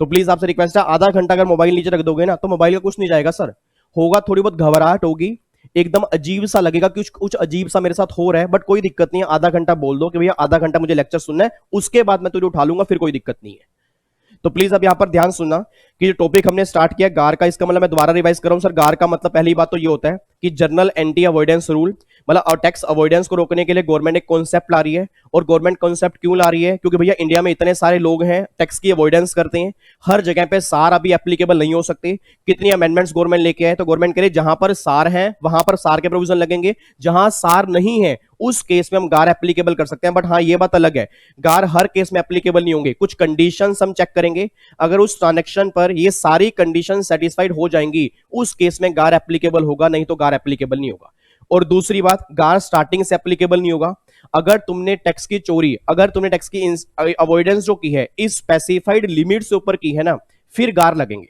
तो प्लीज आपसे रिक्वेस्ट है, आधा घंटा अगर मोबाइल नीचे रख दोगे ना तो मोबाइल का कुछ नहीं जाएगा सर। होगा थोड़ी बहुत घबराहट होगी, एकदम अजीब सा लगेगा कि कुछ अजीब सा मेरे साथ हो रहा है, बट कोई दिक्कत नहीं है। आधा घंटा बोल दो कि भैया आधा घंटा मुझे लेक्चर सुनना है, उसके बाद मैं तुझे उठा लूंगा, फिर कोई दिक्कत नहीं है। तो प्लीज अब यहां पर ध्यान सुनना कि जो टॉपिक हमने स्टार्ट किया गार का, इसका मतलब मैं दोबारा रिवाइज कर रहा हूं सर। गार का मतलब पहली बात तो ये होता है कि जनरल एंटी अवॉइडेंस रूल, मतलब टैक्स अवॉइडेंस को रोकने के लिए गवर्नमेंट एक कॉन्सेप्ट ला रही है। और गवर्नमेंट कॉन्सेप्ट क्यों ला रही है? क्योंकि भैया इंडिया में इतने सारे लोग हैं टैक्स की अवॉइडेंस करते हैं, हर जगह पे सार अभी एप्लीकेबल नहीं हो सकते। कितनी अमेंडमेंट्स गवर्नमेंट लेके आए, तो गवर्नमेंट कह रही जहां पर सार है वहां पर सार के प्रोविजन लगेंगे, जहां सार नहीं है उस केस में हम गार एप्लीकेबल कर सकते हैं। बट हाँ ये बात अलग है, गार हर केस में एप्लीकेबल नहीं होंगे, कुछ कंडीशंस हम चेक करेंगे। अगर उस ट्रांजैक्शन पर ये सारी कंडीशन सेटिस्फाइड हो जाएंगी उस केस में गार एप्लीकेबल होगा, नहीं तो गार एप्लीकेबल नहीं होगा। और दूसरी बात, गार स्टार्टिंग से एप्लीकेबल नहीं होगा। अगर तुमने टैक्स की चोरी, अगर तुमने टैक्स की अवॉइडेंस जो की है इस स्पेसिफाइड लिमिट से ऊपर की है ना, फिर गार लगेंगे।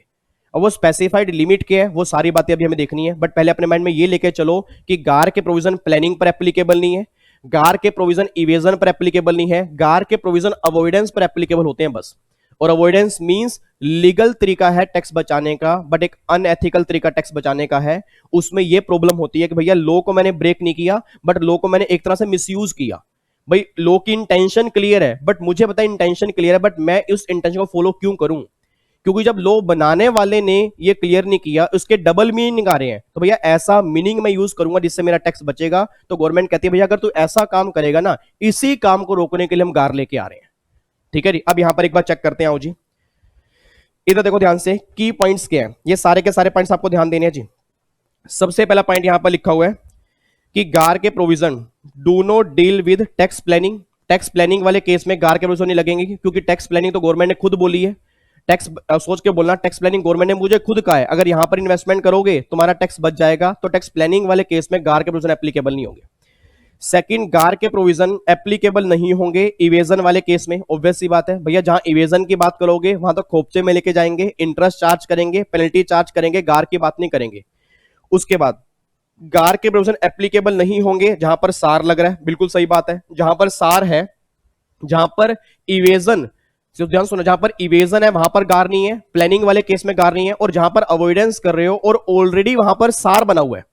और वो स्पेसिफाइड लिमिट क्या है वो सारी बातें अभी हमें देखनी है। बट पहले अपने माइंड में ये लेके चलो कि गार के प्रोविजन प्लानिंग पर एप्लीकेबल नहीं है, गार के प्रोविजन इवेजन पर एप्लीकेबल नहीं है, गार के प्रोविजन अवॉइडेंस पर एप्लीकेबल होते हैं बस। और अवॉइडेंस मींस लीगल तरीका है टैक्स बचाने का, बट एक अनएथिकल तरीका टैक्स बचाने का है। उसमें यह प्रॉब्लम होती है कि भैया लॉ को मैंने ब्रेक नहीं किया, बट लॉ को मैंने एक तरह से मिसयूज किया। भाई लॉ की इंटेंशन क्लियर है, बट मुझे पता है इंटेंशन क्लियर है, बट मैं उस इंटेंशन को फॉलो क्यों करूं? क्योंकि जब लॉ बनाने वाले ने ये क्लियर नहीं किया, उसके डबल मीनिंग निकाल रहे हैं, तो भैया ऐसा मीनिंग मैं यूज करूंगा जिससे मेरा टैक्स बचेगा। तो गवर्नमेंट कहती है भैया अगर तू ऐसा काम करेगा ना, इसी काम को रोकने के लिए हम गार लेके आ रहे हैं। ठीक है जी, अब यहां पर एक बार चेक करते हैं। आओ जी इधर देखो ध्यान से, की पॉइंट्स क्या है, ये सारे के सारे पॉइंट्स आपको ध्यान देने हैं जी। सबसे पहला पॉइंट यहां पर लिखा हुआ है कि गार के provision do not deal with tax planning. Tax planning वाले केस में गार के प्रोविजन नहीं लगेंगे, क्योंकि टैक्स प्लानिंग तो गवर्नमेंट ने खुद बोली है। टैक्स सोच के बोलना, टैक्स प्लानिंग गवर्नमेंट ने मुझे खुद कहा है अगर यहां पर इन्वेस्टमेंट करोगे तुम्हारा टैक्स बच जाएगा, तो टैक्स प्लानिंग वाले केस में गार के प्रोविजन एप्लीकेबल नहीं होंगे। सेकंड, गार के प्रोविजन एप्लीकेबल नहीं होंगे इवेजन वाले केस में। ऑब्वियस सी बात है भैया, जहां इवेजन की बात करोगे वहां तो खोपचे में लेके जाएंगे, इंटरेस्ट चार्ज करेंगे, पेनल्टी चार्ज करेंगे, गार की बात नहीं करेंगे। उसके बाद गार के प्रोविजन एप्लीकेबल नहीं होंगे जहां पर सार लग रहा है, बिल्कुल सही बात है। जहां पर सार है, जहां पर इवेजन, ध्यान सुनो, जहां पर इवेजन है वहां पर गार नहीं है, प्लानिंग वाले केस में गार नहीं है। और जहां पर अवॉइडेंस कर रहे हो और ऑलरेडी वहां पर सार बना हुआ है,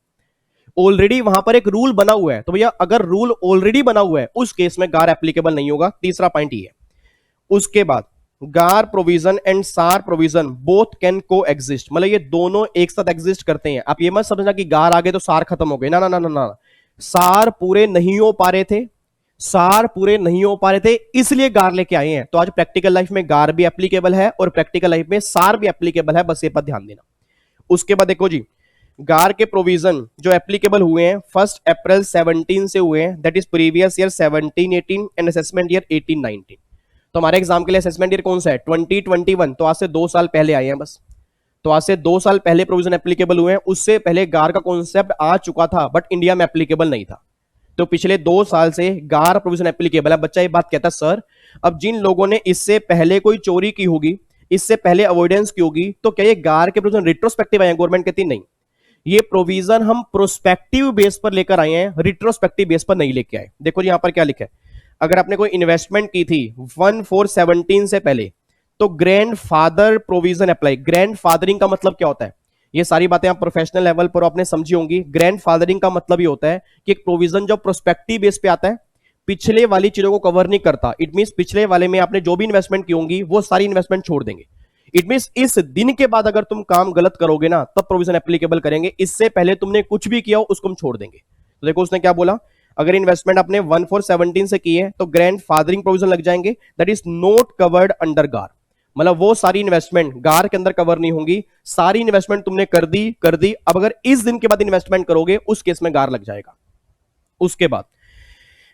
ऑलरेडी वहां पर एक रूल बना हुआ है, तो भैया अगर रूल ऑलरेडी बना हुआ है उस केस में गार एप्लीकेबल नहीं होगा। तीसरा पॉइंट ये है। उसके बाद गार प्रोविजन एंड सार प्रोविजन बोथ कैन को एग्जिस्ट, मतलब ये दोनों एक साथ एग्जिस्ट करते हैं। आप ये मत समझना कि गार आ गए तो सार खत्म हो गए, ना ना ना ना ना, सार पूरे नहीं हो पा रहे थे, सार पूरे नहीं हो पा रहे थे इसलिए गार लेके आए हैं। तो आज प्रैक्टिकल लाइफ में गार भी एप्लीकेबल है और प्रैक्टिकल लाइफ में सार भी एप्लीकेबल है, बस ये पर ध्यान देना। उसके बाद देखो जी, गार के प्रोविजन जो एप्लीकेबल हुए हैं 1 अप्रैल 17 से हुए हैं, that is previous year 17-18 and assessment year 18-19। तो हमारे एग्जाम के लिए असेसमेंट ईयर कौन सा है? 2021, तो आज से 2 साल पहले आए हैं बस। तो आज से 2 साल पहले प्रोविजन एप्लीकेबल हुए हैं, उससे पहले गार का कॉन्सेप्ट आ चुका था बट इंडिया में एप्लीकेबल नहीं था। तो पिछले 2 साल से गार प्रोविजन एप्लीकेबल है। बच्चा ये बात कहता है सर अब जिन लोगों ने इससे पहले कोई चोरी की होगी, इससे पहले अवॉइडेंस की होगी, तो क्या ये गार के प्रोविजन रिट्रोस्पेक्टिव आए? गवर्नमेंट कहती नहीं, ये प्रोविजन हम प्रोस्पेक्टिव बेस पर लेकर आए हैं, रिट्रोस्पेक्टिव बेस पर नहीं लेके आए। देखो जी यहां पर क्या लिखा है, अगर आपने कोई इन्वेस्टमेंट की थी 1/4/17 से पहले तो grand father provision apply. Grand fathering का मतलब क्या होता है? ये सारी बातें आप प्रोफेशनल लेवल पर आपने समझी होंगी। ग्रैंड फादरिंग का मतलब ये होता है कि एक प्रोविजन जो प्रोस्पेक्टिव बेस पे आता है, पिछले वाली चीजों को कवर नहीं करता। इट मींस पिछले वाले में आपने जो भी इन्वेस्टमेंट की होंगी वो सारी इन्वेस्टमेंट छोड़ देंगे। इट मींस इस दिन के बाद अगर तुम काम गलत करोगे ना तब प्रोविजन एप्लीकेबल करेंगे, इससे पहले तुमने कुछ भी किया हो उसको हम छोड़ देंगे। तो देखो उसने क्या बोला, अगर इन्वेस्टमेंट आपने 1/4/17 से की है तो ग्रैंड फादरिंग प्रोविजन लग जाएंगे, that is not covered under गार। मतलब वो सारी इन्वेस्टमेंट गार के अंदर कवर नहीं होंगी, सारी इन्वेस्टमेंट तुमने कर दी। अब अगर इस दिन के बाद इन्वेस्टमेंट करोगे उस केस में गार लग जाएगा। उसके बाद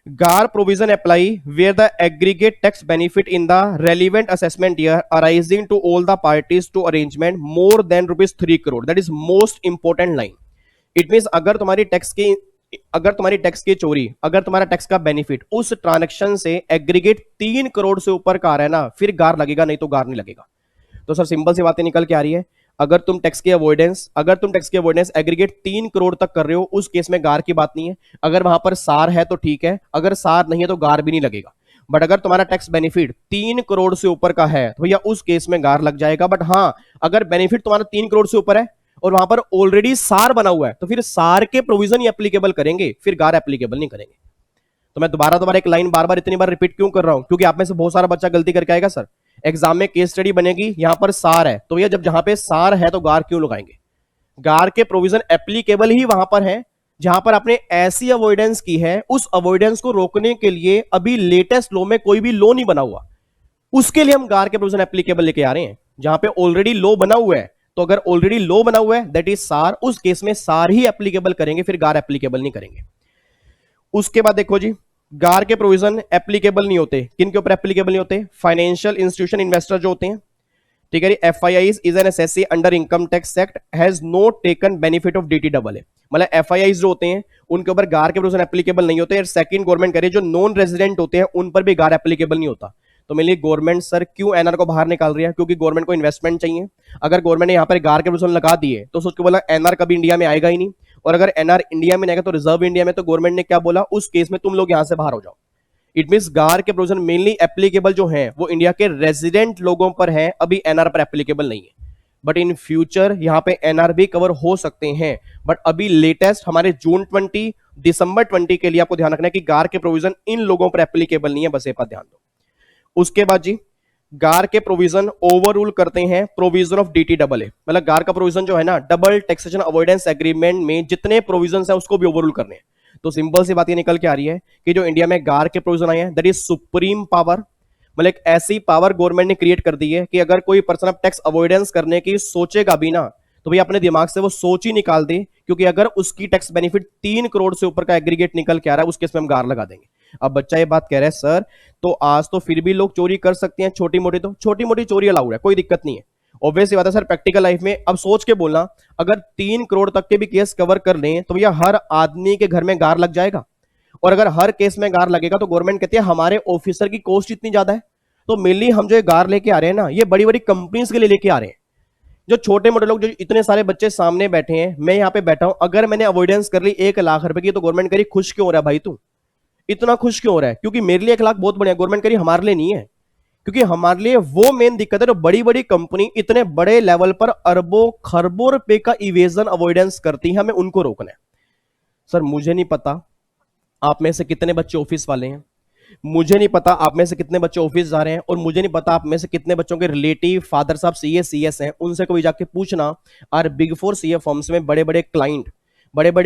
GAAR provision apply where the aggregate tax benefit in the relevant assessment year arising to all the parties to arrangement more than ₹3 crore, that is most important line. It means अगर तुम्हारी टैक्स की अगर तुम्हारी टैक्स की चोरी, अगर तुम्हारा tax का बेनिफिट उस ट्रांजैक्शन से एग्रीगेट 3 करोड़ से ऊपर का आ रहा है ना, फिर गार लगेगा, नहीं तो गार नहीं लगेगा। तो सर सिंपल सी बातें निकल के आ रही है, अगर तुम टैक्स की अवॉइडेंस एग्रीगेट 3 करोड़ तक कर रहे हो, उस केस में गार की बात नहीं है। अगर वहां पर सार है तो ठीक है, अगर सार नहीं है तो गार भी नहीं लगेगा। बट अगर तुम्हारा टैक्स बेनिफिट 3 करोड़ से ऊपर का है तो भैया उस केस में गार लग जाएगा। बट हाँ, अगर बेनिफिट तुम्हारा 3 करोड़ से ऊपर है और वहां पर ऑलरेडी सार बना हुआ है, तो फिर सार के प्रोविजन ही एप्लीकेबल करेंगे, फिर गार एप्लीकेबल नहीं करेंगे। तो मैं दोबारा एक लाइन बार बार इतनी बार रिपीट क्यों कर रहा हूं, क्योंकि आप में से बहुत सारा बच्चा गलती करके आएगा, सर एग्जाम में केस स्टडी बनेगी, यहां पर सार है, तो भैया जब जहां पे सार है तो गार क्यों लगाएंगे? गार के प्रोविजन एप्लीकेबल ही वहां पर है जहां पर आपने ऐसी अवॉइडेंस की है, उस अवॉइडेंस को रोकने के लिए अभी लेटेस्ट लॉ में कोई भी लॉ नहीं बना हुआ, उसके लिए हम गार के प्रोविजन एप्लीकेबल लेके आ रहे हैं। जहां पे ऑलरेडी लॉ बना हुआ है, तो अगर ऑलरेडी लॉ बना हुआ है दैट इज सार, उस केस में सार ही एप्लीकेबल करेंगे, फिर गार एप्लीकेबल नहीं करेंगे। उसके बाद देखो जी, गार के प्रोविजन एप्लीकेबल नहीं होते, किन के ऊपर एप्लीकेबल नहीं होते? फाइनेंशियल इंस्टीट्यूशन इन्वेस्टर जो होते हैं, ठीक है। FIIs is an assessee under income tax act has not taken benefit of डीटीडबल, मतलब एफआईआईज जो होते हैं उनके ऊपर गार के प्रोविजन एप्लीकेबल नहीं होते। सेकंड, गवर्नमेंट करे जो नॉन रेजिडेंट होते हैं उन पर भी गार एप्लीकेबल नहीं होता। तो मेरे लिए गवर्नमेंट सर क्यों एनआर को बाहर निकाल रही है? क्योंकि गवर्नमेंट को इन्वेस्टमेंट चाहिए। अगर गवर्नमेंट ने यहाँ पर गार के प्रोविजन लगा दिए तो सोच के बोला एनआर कभी इंडिया में आएगा ही नहीं, और अगर एनआर इंडिया में नहीं आएगा तो रिजर्व इंडिया में, तो गवर्नमेंट ने क्या बोला, उस केस में तुम लोग यहां से बाहर हो जाओ। इट मींस गार के प्रोविजन मेनली एप्लीकेबल जो है वो इंडिया के रेजिडेंट लोगों पर है, अभी एनआर पर एप्लीकेबल नहीं है। बट इन फ्यूचर यहां पे एनआर भी कवर हो सकते हैं। बट अभी लेटेस्ट हमारे जून 20 दिसंबर 20 के लिए आपको ध्यान रखना है कि गार के प्रोविजन इन लोगों पर एप्लीकेबल नहीं है, बस ये बात ध्यान दो। उसके बाद जी, गार के प्रोविजन ओवर रूल करते हैं प्रोविजन ऑफ डीटीडबल, मतलब गार का प्रोविजन जो है ना, डबल टैक्सेशन अवॉइडेंस एग्रीमेंट में जितने प्रोविजन है उसको भी ओवर रूल करने हैं। तो सिंपल सी बात ये निकल के आ रही है कि जो इंडिया में गार के प्रोविजन आए हैं दैट इज सुप्रीम पावर, मतलब एक ऐसी पावर गवर्नमेंट ने क्रिएट कर दी है कि अगर कोई पर्सन अब टैक्स अवॉइडेंस करने की सोचेगा भी ना, तो भैया अपने दिमाग से वो सोच ही निकाल दे, क्योंकि अगर उसकी टैक्स बेनिफिट 3 करोड़ से ऊपर का एग्रीगेट निकल के आ रहा है, उस केस में हम गार लगा देंगे। अब बच्चा ये बात कह रहा है सर तो आज तो फिर भी लोग चोरी कर सकते हैं, छोटी मोटी, तो छोटी मोटी चोरी अलाउड है, कोई दिक्कत नहीं है। ऑब्वियस बात है सर, प्रैक्टिकल लाइफ में अब सोच के बोलना, अगर 3 करोड़ तक के भी केस कवर कर लें तो भैया हर आदमी के घर में गार लग जाएगा। और अगर हर केस में गार लगेगा तो गवर्नमेंट कहती है हमारे ऑफिसर की कॉस्ट इतनी ज्यादा है। तो मेनली हम जो गार लेके आ रहे हैं ना, ये बड़ी बड़ी कंपनीज के लिए लेके आ रहे हैं। जो छोटे मोटे लोग, जो इतने सारे बच्चे सामने बैठे हैं, मैं यहाँ पे बैठा हूं, अगर मैंने अवॉइडेंस कर ली 1 लाख रुपए की, तो गवर्नमेंट करी खुश क्यों हो रहा है भाई? तू इतना खुश क्यों हो रहा है? क्योंकि मेरे लिए 1 लाख बहुत बढ़िया, गवर्नमेंट करी हमारे लिए नहीं है। क्योंकि हमारे लिए वो मेन दिक्कत है, जो बड़ी बड़ी कंपनी इतने बड़े लेवल पर अरबों खरबों रुपए का इवेजन अवॉइडेंस करती है, हमें उनको रोकना है। सर मुझे नहीं पता आप में से कितने बच्चे ऑफिस वाले हैं, मुझे नहीं पता आप में से कितने बच्चे ऑफिस जा रहे हैं, और मुझे नहीं पता आप में से कितने बच्चों के रिलेटिव फादर साहब सीए सीएस हैं, उनसे कभी जाके पूछना। और बिग 4 सीए फर्म्स में बड़े बड़े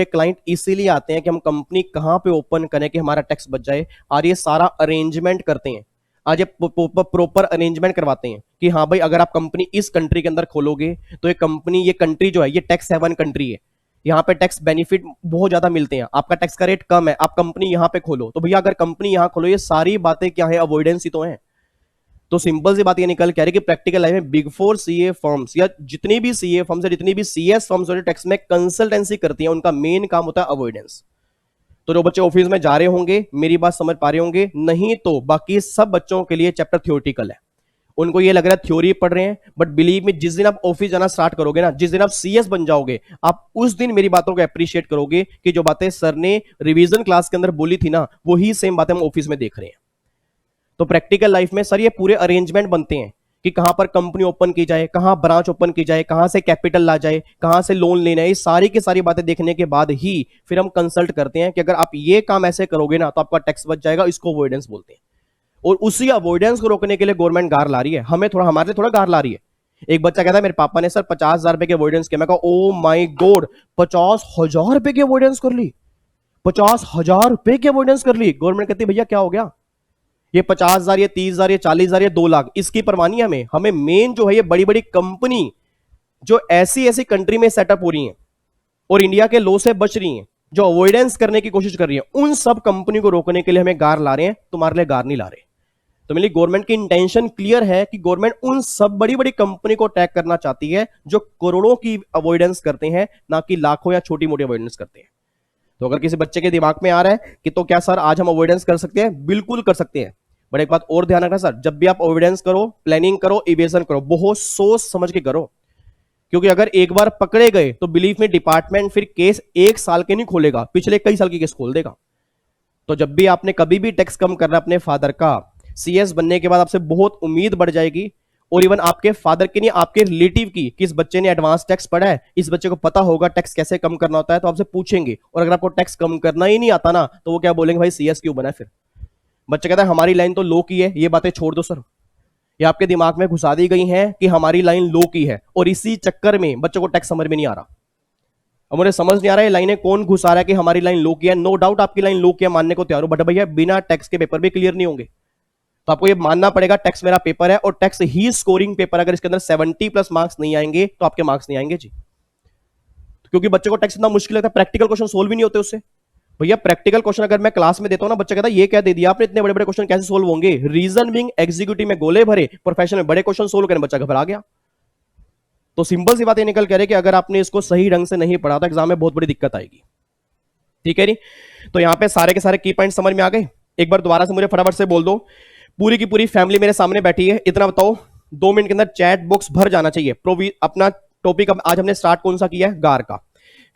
क्लाइंट इसीलिए आते हैं कि हम कंपनी कहां पे ओपन करें कि हमारा टैक्स बच जाए, और ये सारा अरेंजमेंट करते हैं। आज ये प्रॉपर अरेंजमेंट करवाते हैं कि हाँ भाई अगर आप कंपनी इस कंट्री के अंदर खोलोगे तो ये कंपनी, ये कंट्री जो है ये टैक्स हेवन कंट्री है, यहाँ पे टैक्स बेनिफिट बहुत ज्यादा मिलते हैं, आपका टैक्स का रेट कम है, आप कंपनी यहाँ पे खोलो। तो भैया अगर कंपनी यहाँ खोलो, ये सारी बातें क्या है? अवॉइडेंस ही तो है। तो सिंपल सी बात ये निकल के आ रही है कि प्रैक्टिकल लाइफ में बिग 4 सीए फर्म्स या जितनी भी सीए फर्म्स है, जितनी भी सीएस फर्म्स जो टैक्स में कंसल्टेंसी करती हैं, उनका मेन काम होता है अवॉइडेंस। तो जो बच्चे ऑफिस में जा रहे होंगे मेरी बात समझ पा रहे होंगे, नहीं तो बाकी सब बच्चों के लिए चैप्टर थ्योरेटिकल है। उनको ये लग रहा है थ्योरी पढ़ रहे हैं, बट बिलीव में जिस दिन आप ऑफिस जाना स्टार्ट करोगे ना, जिस दिन आप सीएस बन जाओगे, आप उस दिन मेरी बातों को अप्रिशिएट करोगे कि जो बातें सर ने रिवीजन क्लास के अंदर बोली थी ना, वही सेम बातें हम ऑफिस में देख रहे हैं। तो प्रैक्टिकल लाइफ में सर ये पूरे अरेंजमेंट बनते हैं कि कहां पर कंपनी ओपन की जाए, कहां ब्रांच ओपन की जाए, कहां से कैपिटल ला जाए, कहां से लोन लेना है, ये सारी की सारी बातें देखने के बाद ही फिर हम कंसल्ट करते हैं कि अगर आप ये काम ऐसे करोगे ना तो आपका टैक्स बच जाएगा। इसको अवॉइडेंस बोलते हैं। और उसी अवॉइडेंस को रोकने के लिए गवर्नमेंट गार ला रही है, हमारे लिए थोड़ा गार ला रही है। एक बच्चा कहता है मेरे पापा ने सर 50,000 रुपए की अवॉइडेंस किया। मैं कहा ओ माय गॉड, 50,000 रुपए की अवॉइडेंस कर ली, 50,000 रुपए की अवॉइडेंस कर ली। गवर्नमेंट कहती भैया क्या हो गया, ये 50,000, ये 30,000, ये 40,000, ये 2 लाख, इसकी परवाह नहीं है हमें मेन जो है ये बड़ी बड़ी कंपनी जो ऐसी ऐसी कंट्री में सेटअप हो रही हैं और इंडिया के लॉ से बच रही हैं, जो अवॉइडेंस करने की कोशिश कर रही है, उन सब कंपनी को रोकने के लिए हमें गार ला रहे हैं, तुम्हारे लिए गार नहीं ला रहे। तो मेरी गवर्नमेंट की इंटेंशन क्लियर है कि गवर्नमेंट उन सब बड़ी बड़ी कंपनी को टैग करना चाहती है जो करोड़ों की अवॉइडेंस करते हैं, ना कि लाखों या छोटी मोटी अवॉइडेंस करते हैं। तो अगर किसी बच्चे के दिमाग में आ रहा है कि तो क्या सर आज हम अवॉइडेंस कर सकते हैं, बिल्कुल कर सकते हैं। बट एक बात और ध्यान रखना सर, जब भी आप अवॉइडेंस करो, प्लानिंग करो, इवेजन करो, बहुत सोच समझ के करो, क्योंकि अगर एक बार पकड़े गए तो बिलीव में डिपार्टमेंट फिर केस 1 साल के नहीं खोलेगा, पिछले कई साल की केस खोल देगा। तो जब भी आपने कभी भी टैक्स कम करना अपने फादर का, सीएस बनने के बाद आपसे बहुत उम्मीद बढ़ जाएगी, और इवन आपके फादर के नहीं, आपके रिलेटिव की कि इस बच्चे ने एडवांस टैक्स पढ़ा है, इस बच्चे को पता होगा टैक्स कैसे कम करना होता है, तो आपसे पूछेंगे। और अगर आपको टैक्स कम करना ही नहीं आता ना, तो वो क्या बोलेंगे, भाई सीएस क्यों बना है फिर। बच्चा कहता है हमारी लाइन तो लो की है, ये बातें छोड़ दो सर, ये आपके दिमाग में घुसा दी गई हैं कि हमारी लाइन लो की है, और इसी चक्कर में बच्चों को टैक्स समझ में नहीं आ रहा। अब मुझे समझ नहीं आ रहा है लाइनें कौन घुसा रहा है कि हमारी लाइन लो की है। नो डाउट आपकी लाइन लो की है, मानने को तैयार हो, बट भैया बिना टैक्स के पेपर भी क्लियर नहीं होंगे। तो आपको ये मानना पड़ेगा टैक्स मेरा पेपर है, और टैक्स ही स्कोरिंग पेपर, अगर इसके अंदर 70+ मार्क्स नहीं आएंगे तो आपके मार्क्स नहीं आएंगे जी। क्योंकि बच्चे को टैक्स इतना मुश्किल लगता है, प्रैक्टिकल क्वेश्चन सोल्व भी नहीं होते उससे। भैया प्रैक्टिकल क्वेश्चन अगर मैं क्लास में देता हूं ना, बच्चा कहता है ये क्या दे दिया आपने, इतने बड़े बड़े क्वेश्चन कैसे सोल्व होंगे। रीजन बिंग एग्जीक्यूटिव में गोले भरे, प्रोफेशनल में बड़े क्वेश्चन सोल्व करने बच्चा घबरा गया। तो सिंपल सी बात ये निकल कर है कि अगर आपने इसको सही ढंग से नहीं पढ़ा तो एग्जाम में बहुत बड़ी दिक्कत आएगी। ठीक है नी, तो यहां पे सारे के सारे की पॉइंट समझ में आ गए। एक बार दोबारा से मुझे फटाफट से बोल दो, पूरी की पूरी फैमिली मेरे सामने बैठी है, इतना बताओ 2 मिनट के अंदर चैट बॉक्स भर जाना चाहिए। अपना टॉपिक आज हमने स्टार्ट कौन सा किया है, गार का।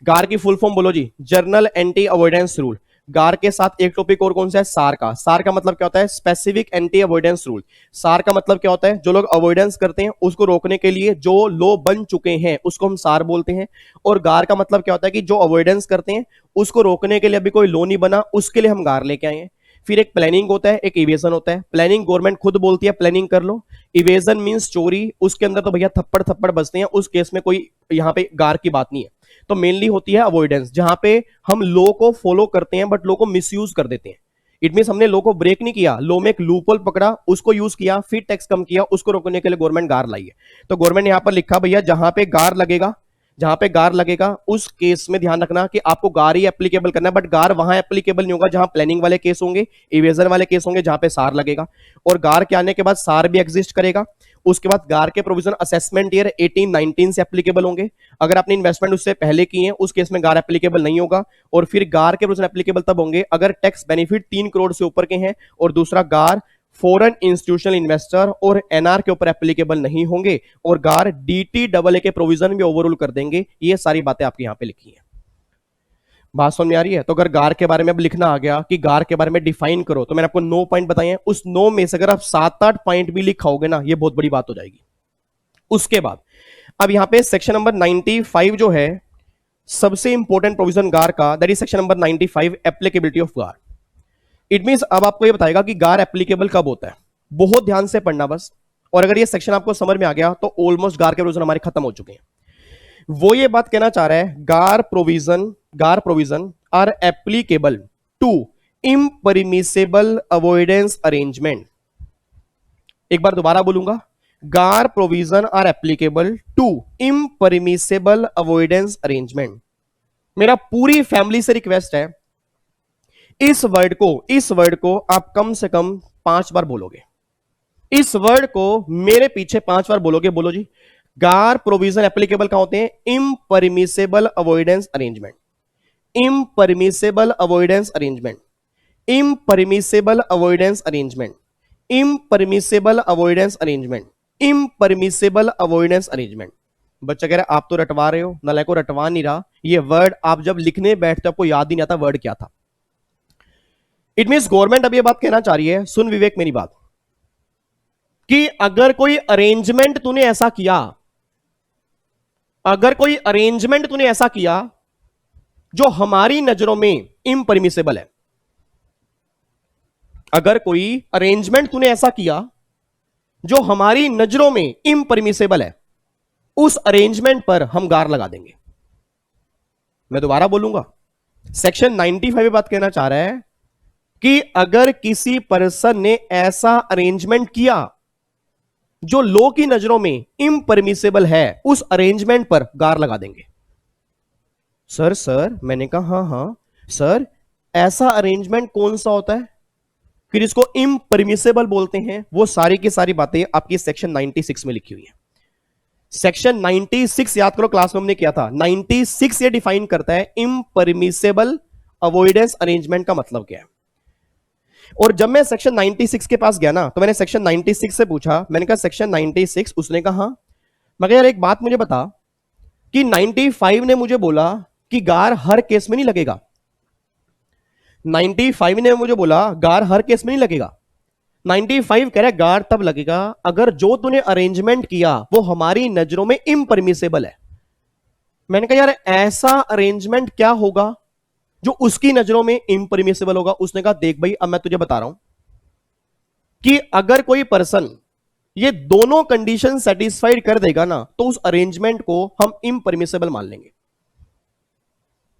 गार की फुल फॉर्म बोलो जी, जर्नल एंटी अवॉइडेंस रूल। गार के साथ एक टॉपिक और कौन सा है, सार का। सार का मतलब क्या होता है, स्पेसिफिक एंटी अवॉइडेंस रूल। सार का मतलब क्या होता है, जो लोग अवॉइडेंस करते हैं उसको रोकने के लिए जो लॉ बन चुके हैं उसको हम सार बोलते हैं। और गार का मतलब क्या होता है कि जो अवॉइडेंस करते हैं उसको रोकने के लिए अभी कोई लॉ नहीं बना, उसके लिए हम गार लेके आए हैं। फिर एक प्लानिंग होता है, एक इवेजन होता है। प्लानिंग गवर्नमेंट खुद बोलती है प्लानिंग कर लो, इवेजन मींस चोरी, उसके अंदर तो भैया थप्पड़ थप्पड़ बजते हैं, उस केस में कोई यहां पे गार की बात नहीं है। तो मेनली होती है अवॉइडेंस, जहां पे हम लॉ को फॉलो करते हैं बट लॉ को मिसयूज कर देते हैं। इट मींस हमने लॉ को ब्रेक नहीं किया, लॉ में एक लूपहोल पकड़ा, उसको यूज किया, फिर टैक्स कम किया, उसको रोकने के लिए गवर्नमेंट गार लाई है। तो गवर्नमेंट यहां पर लिखा भैया जहां पे गार लगेगा, जहां पे गार लगेगा उस केस में ध्यान रखना कि आपको गार ही एप्लीकेबल करना है, बट गार वहां एप्लीकेबल नहीं होगा जहां प्लानिंग वाले केस होंगे, इवेजन वाले केस होंगे, जहां पे सार लगेगा। और गार के आने के बाद सार भी एग्जिस्ट करेगा। उसके बाद गार के प्रोविजन असेसमेंट ईयर 18-19 से एप्लीकेबल होंगे। अगर आपने इन्वेस्टमेंट उससे पहले की है उस केस में गार एप्लीकेबल नहीं होगा। और फिर गार के प्रोविजन एप्लीकेबल तब होंगे अगर टैक्स बेनिफिट 3 करोड़ से ऊपर के हैं। और दूसरा, गार फॉरेन इंस्टीट्यूशनल इन्वेस्टर और एनआर के ऊपर एप्लीकेबल नहीं होंगे। और गार डीटीएए के प्रोविजन भी ओवररूल कर देंगे। ये सारी बातें आपकी यहां पे लिखी हैं, बात समझ में आ रही है। तो अगर गार के बारे में अब लिखना आ गया कि गार के बारे में डिफाइन करो, तो मैंने आपको 9 पॉइंट बताए हैं, उस 9 में से अगर आप 7-8 पॉइंट भी लिखाओगे ना, ये बहुत बड़ी बात हो जाएगी। उसके बाद अब यहां पे सेक्शन नंबर 95 जो है, सबसे इंपॉर्टेंट प्रोविजन गार का, that is section number 95, applicability of गार। इट मींस अब आपको ये बताएगा कि गार एप्लीकेबल कब होता है। बहुत ध्यान से पढ़ना बस, और अगर ये सेक्शन आपको समझ में आ गया तो ऑलमोस्ट गार के प्रोविजन हमारे खत्म हो चुके हैं। वो ये बात कहना चाह रहा है, GAAR provision are applicable to impermissible avoidance arrangement. एक बार दोबारा बोलूंगा, GAAR provision are applicable to impermissible avoidance arrangement. मेरा पूरी फैमिली से रिक्वेस्ट है, इस वर्ड को आप कम से कम 5 बार बोलोगे। इस वर्ड को मेरे पीछे 5 बार बोलोगे। बोलो जी, गार प्रोविजन एप्लीकेबल कहां होते हैं, impermissible avoidance arrangement, impermissible avoidance arrangement, impermissible avoidance arrangement, impermissible avoidance arrangement, impermissible avoidance arrangement. बच्चा कह रहा है आप तो रटवा रहे हो, नालायक को रटवा नहीं रहा। ये वर्ड आप जब लिखने बैठते आपको याद ही नहीं आता वर्ड क्या था। इट मींस गवर्नमेंट अब ये बात कहना चाह रही है, सुन विवेक मेरी बात, कि अगर कोई अरेंजमेंट तूने ऐसा किया, अगर कोई अरेंजमेंट तूने ऐसा किया जो हमारी नजरों में इम्परमिसेबल है, अगर कोई अरेंजमेंट तूने ऐसा किया जो हमारी नजरों में इम्परमिसेबल है, उस अरेंजमेंट पर हम गार लगा देंगे। मैं दोबारा बोलूंगा, सेक्शन 95 में बात कहना चाह रहा है कि अगर किसी पर्सन ने ऐसा अरेंजमेंट किया जो लॉ की नजरों में इम्परमिसेबल है, उस अरेंजमेंट पर गार लगा देंगे। सर मैंने कहा हां सर, ऐसा अरेंजमेंट कौन सा होता है फिर इसको इम्परमिसेबल बोलते हैं? वो सारी की सारी बातें आपकी सेक्शन 96 में लिखी हुई है। सेक्शन 96 याद करो, क्लास में हमने किया था। 96 ये डिफाइन करता है इम्परमिसेबल अवॉइडेंस अरेंजमेंट का मतलब क्या है। और जब मैं सेक्शन 96 के पास गया ना, तो मैंने सेक्शन 96 से पूछा, मैंने कहा सेक्शन 96, उसने कहा हाँ। मगर यार एक बात मुझे बता कि 95 ने मुझे बोला कि गार हर केस में नहीं लगेगा। 95 ने मुझे बोला गार हर केस में नहीं लगेगा। 95 कह रहा है गार तब लगेगा अगर जो तूने अरेंजमेंट किया वो हमारी नजरों में इम्परमिसेबल है। मैंने कहा यार ऐसा अरेंजमेंट क्या होगा जो उसकी नजरों में इम्परमिसेबल होगा। उसने कहा देख भाई अब मैं तुझे बता रहा हूं कि अगर कोई पर्सन ये दोनों कंडीशन सेटिस्फाइड कर देगा ना तो उस अरेंजमेंट को हम इम्परमिसेबल मान लेंगे।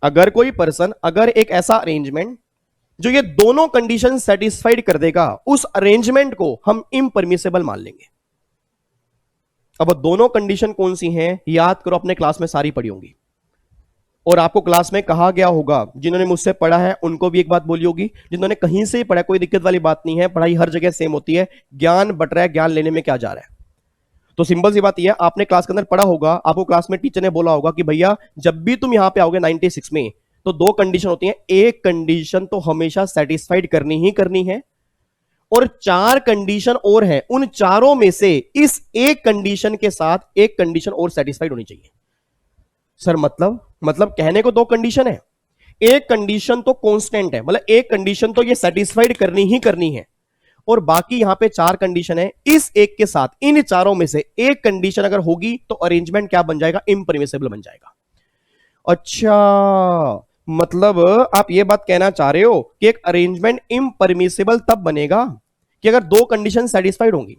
अगर कोई पर्सन, अगर एक ऐसा अरेंजमेंट जो ये दोनों कंडीशन सेटिस्फाइड कर देगा उस अरेंजमेंट को हम इम्परमिसेबल मान लेंगे। अब दोनों कंडीशन कौन सी हैं याद करो, अपने क्लास में सारी पढ़ी होंगी और आपको क्लास में कहा गया होगा। जिन्होंने मुझसे पढ़ा है उनको भी एक बात बोली होगी, जिन्होंने कहीं से पढ़ा कोई दिक्कत वाली बात नहीं है, पढ़ाई हर जगह सेम होती है। ज्ञान बट रहा है, ज्ञान लेने में क्या जा रहा है। तो सिंपल सी बात यह है, आपने क्लास के अंदर पढ़ा होगा, आपको क्लास में टीचर ने बोला होगा कि भैया जब भी तुम यहां पे आओगे 96 में तो दो कंडीशन होती हैं। एक कंडीशन तो हमेशा सेटिस्फाइड करनी ही करनी है और चार कंडीशन और है, उन चारों में से इस एक कंडीशन के साथ एक कंडीशन और सेटिस्फाइड होनी चाहिए। सर मतलब कहने को दो कंडीशन है, एक कंडीशन तो कांस्टेंट है, मतलब एक कंडीशन तो ये सेटिस्फाइड करनी ही करनी है और बाकी यहां पे चार कंडीशन है। इस एक के साथ इन चारों में से एक कंडीशन अगर होगी तो अरेंजमेंट क्या बन जाएगा, इम्परमिसेबल बन जाएगा। अच्छा, मतलब आप ये बात कहना चाह रहे हो कि एक अरेंजमेंट इम्परमिसेबल तब बनेगा कि अगर दो कंडीशन सेटिस्फाइड होंगी।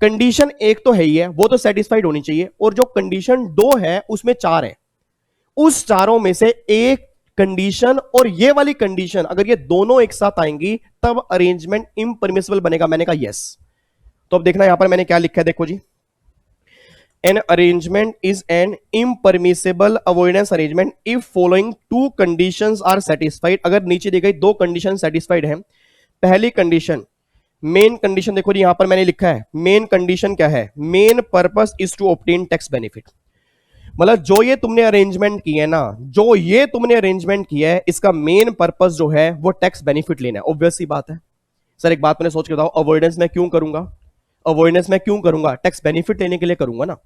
कंडीशन एक तो है ही है, वो तो सेटिस्फाइड होनी चाहिए, और जो कंडीशन दो है उसमें चार है, उस चारों में से एक कंडीशन और ये वाली कंडीशन अगर ये दोनों एक साथ आएंगी तब अरेंजमेंट इम्परमिसिबल बनेगा। मैंने कहा यस। तो अब देखना यहां पर मैंने क्या लिखा है, देखो जी, an arrangement is an impermissible avoidance arrangement if following two conditions are satisfied. अगर नीचे दी गई दो कंडीशन सेटिस्फाइड है। पहली कंडीशन, मेन कंडीशन देखो जी, यहां पर मैंने लिखा है मेन कंडीशन क्या है, main purpose is to obtain tax benefit. मतलब जो ये तुमने अरेंजमेंट की है ना, जो ये तुमने अरेंजमेंट किया है इसका मेन पर्पस जो है वो टैक्स बेनिफिट लेना है। ऑब्वियस सी बात है। सर एक बात मैंने सोच के बताओ, अवॉइडेंस में क्यों करूंगा, अवॉइडेंस में क्यों करूंगा, टैक्स बेनिफिट लेने के लिए करूंगा ना।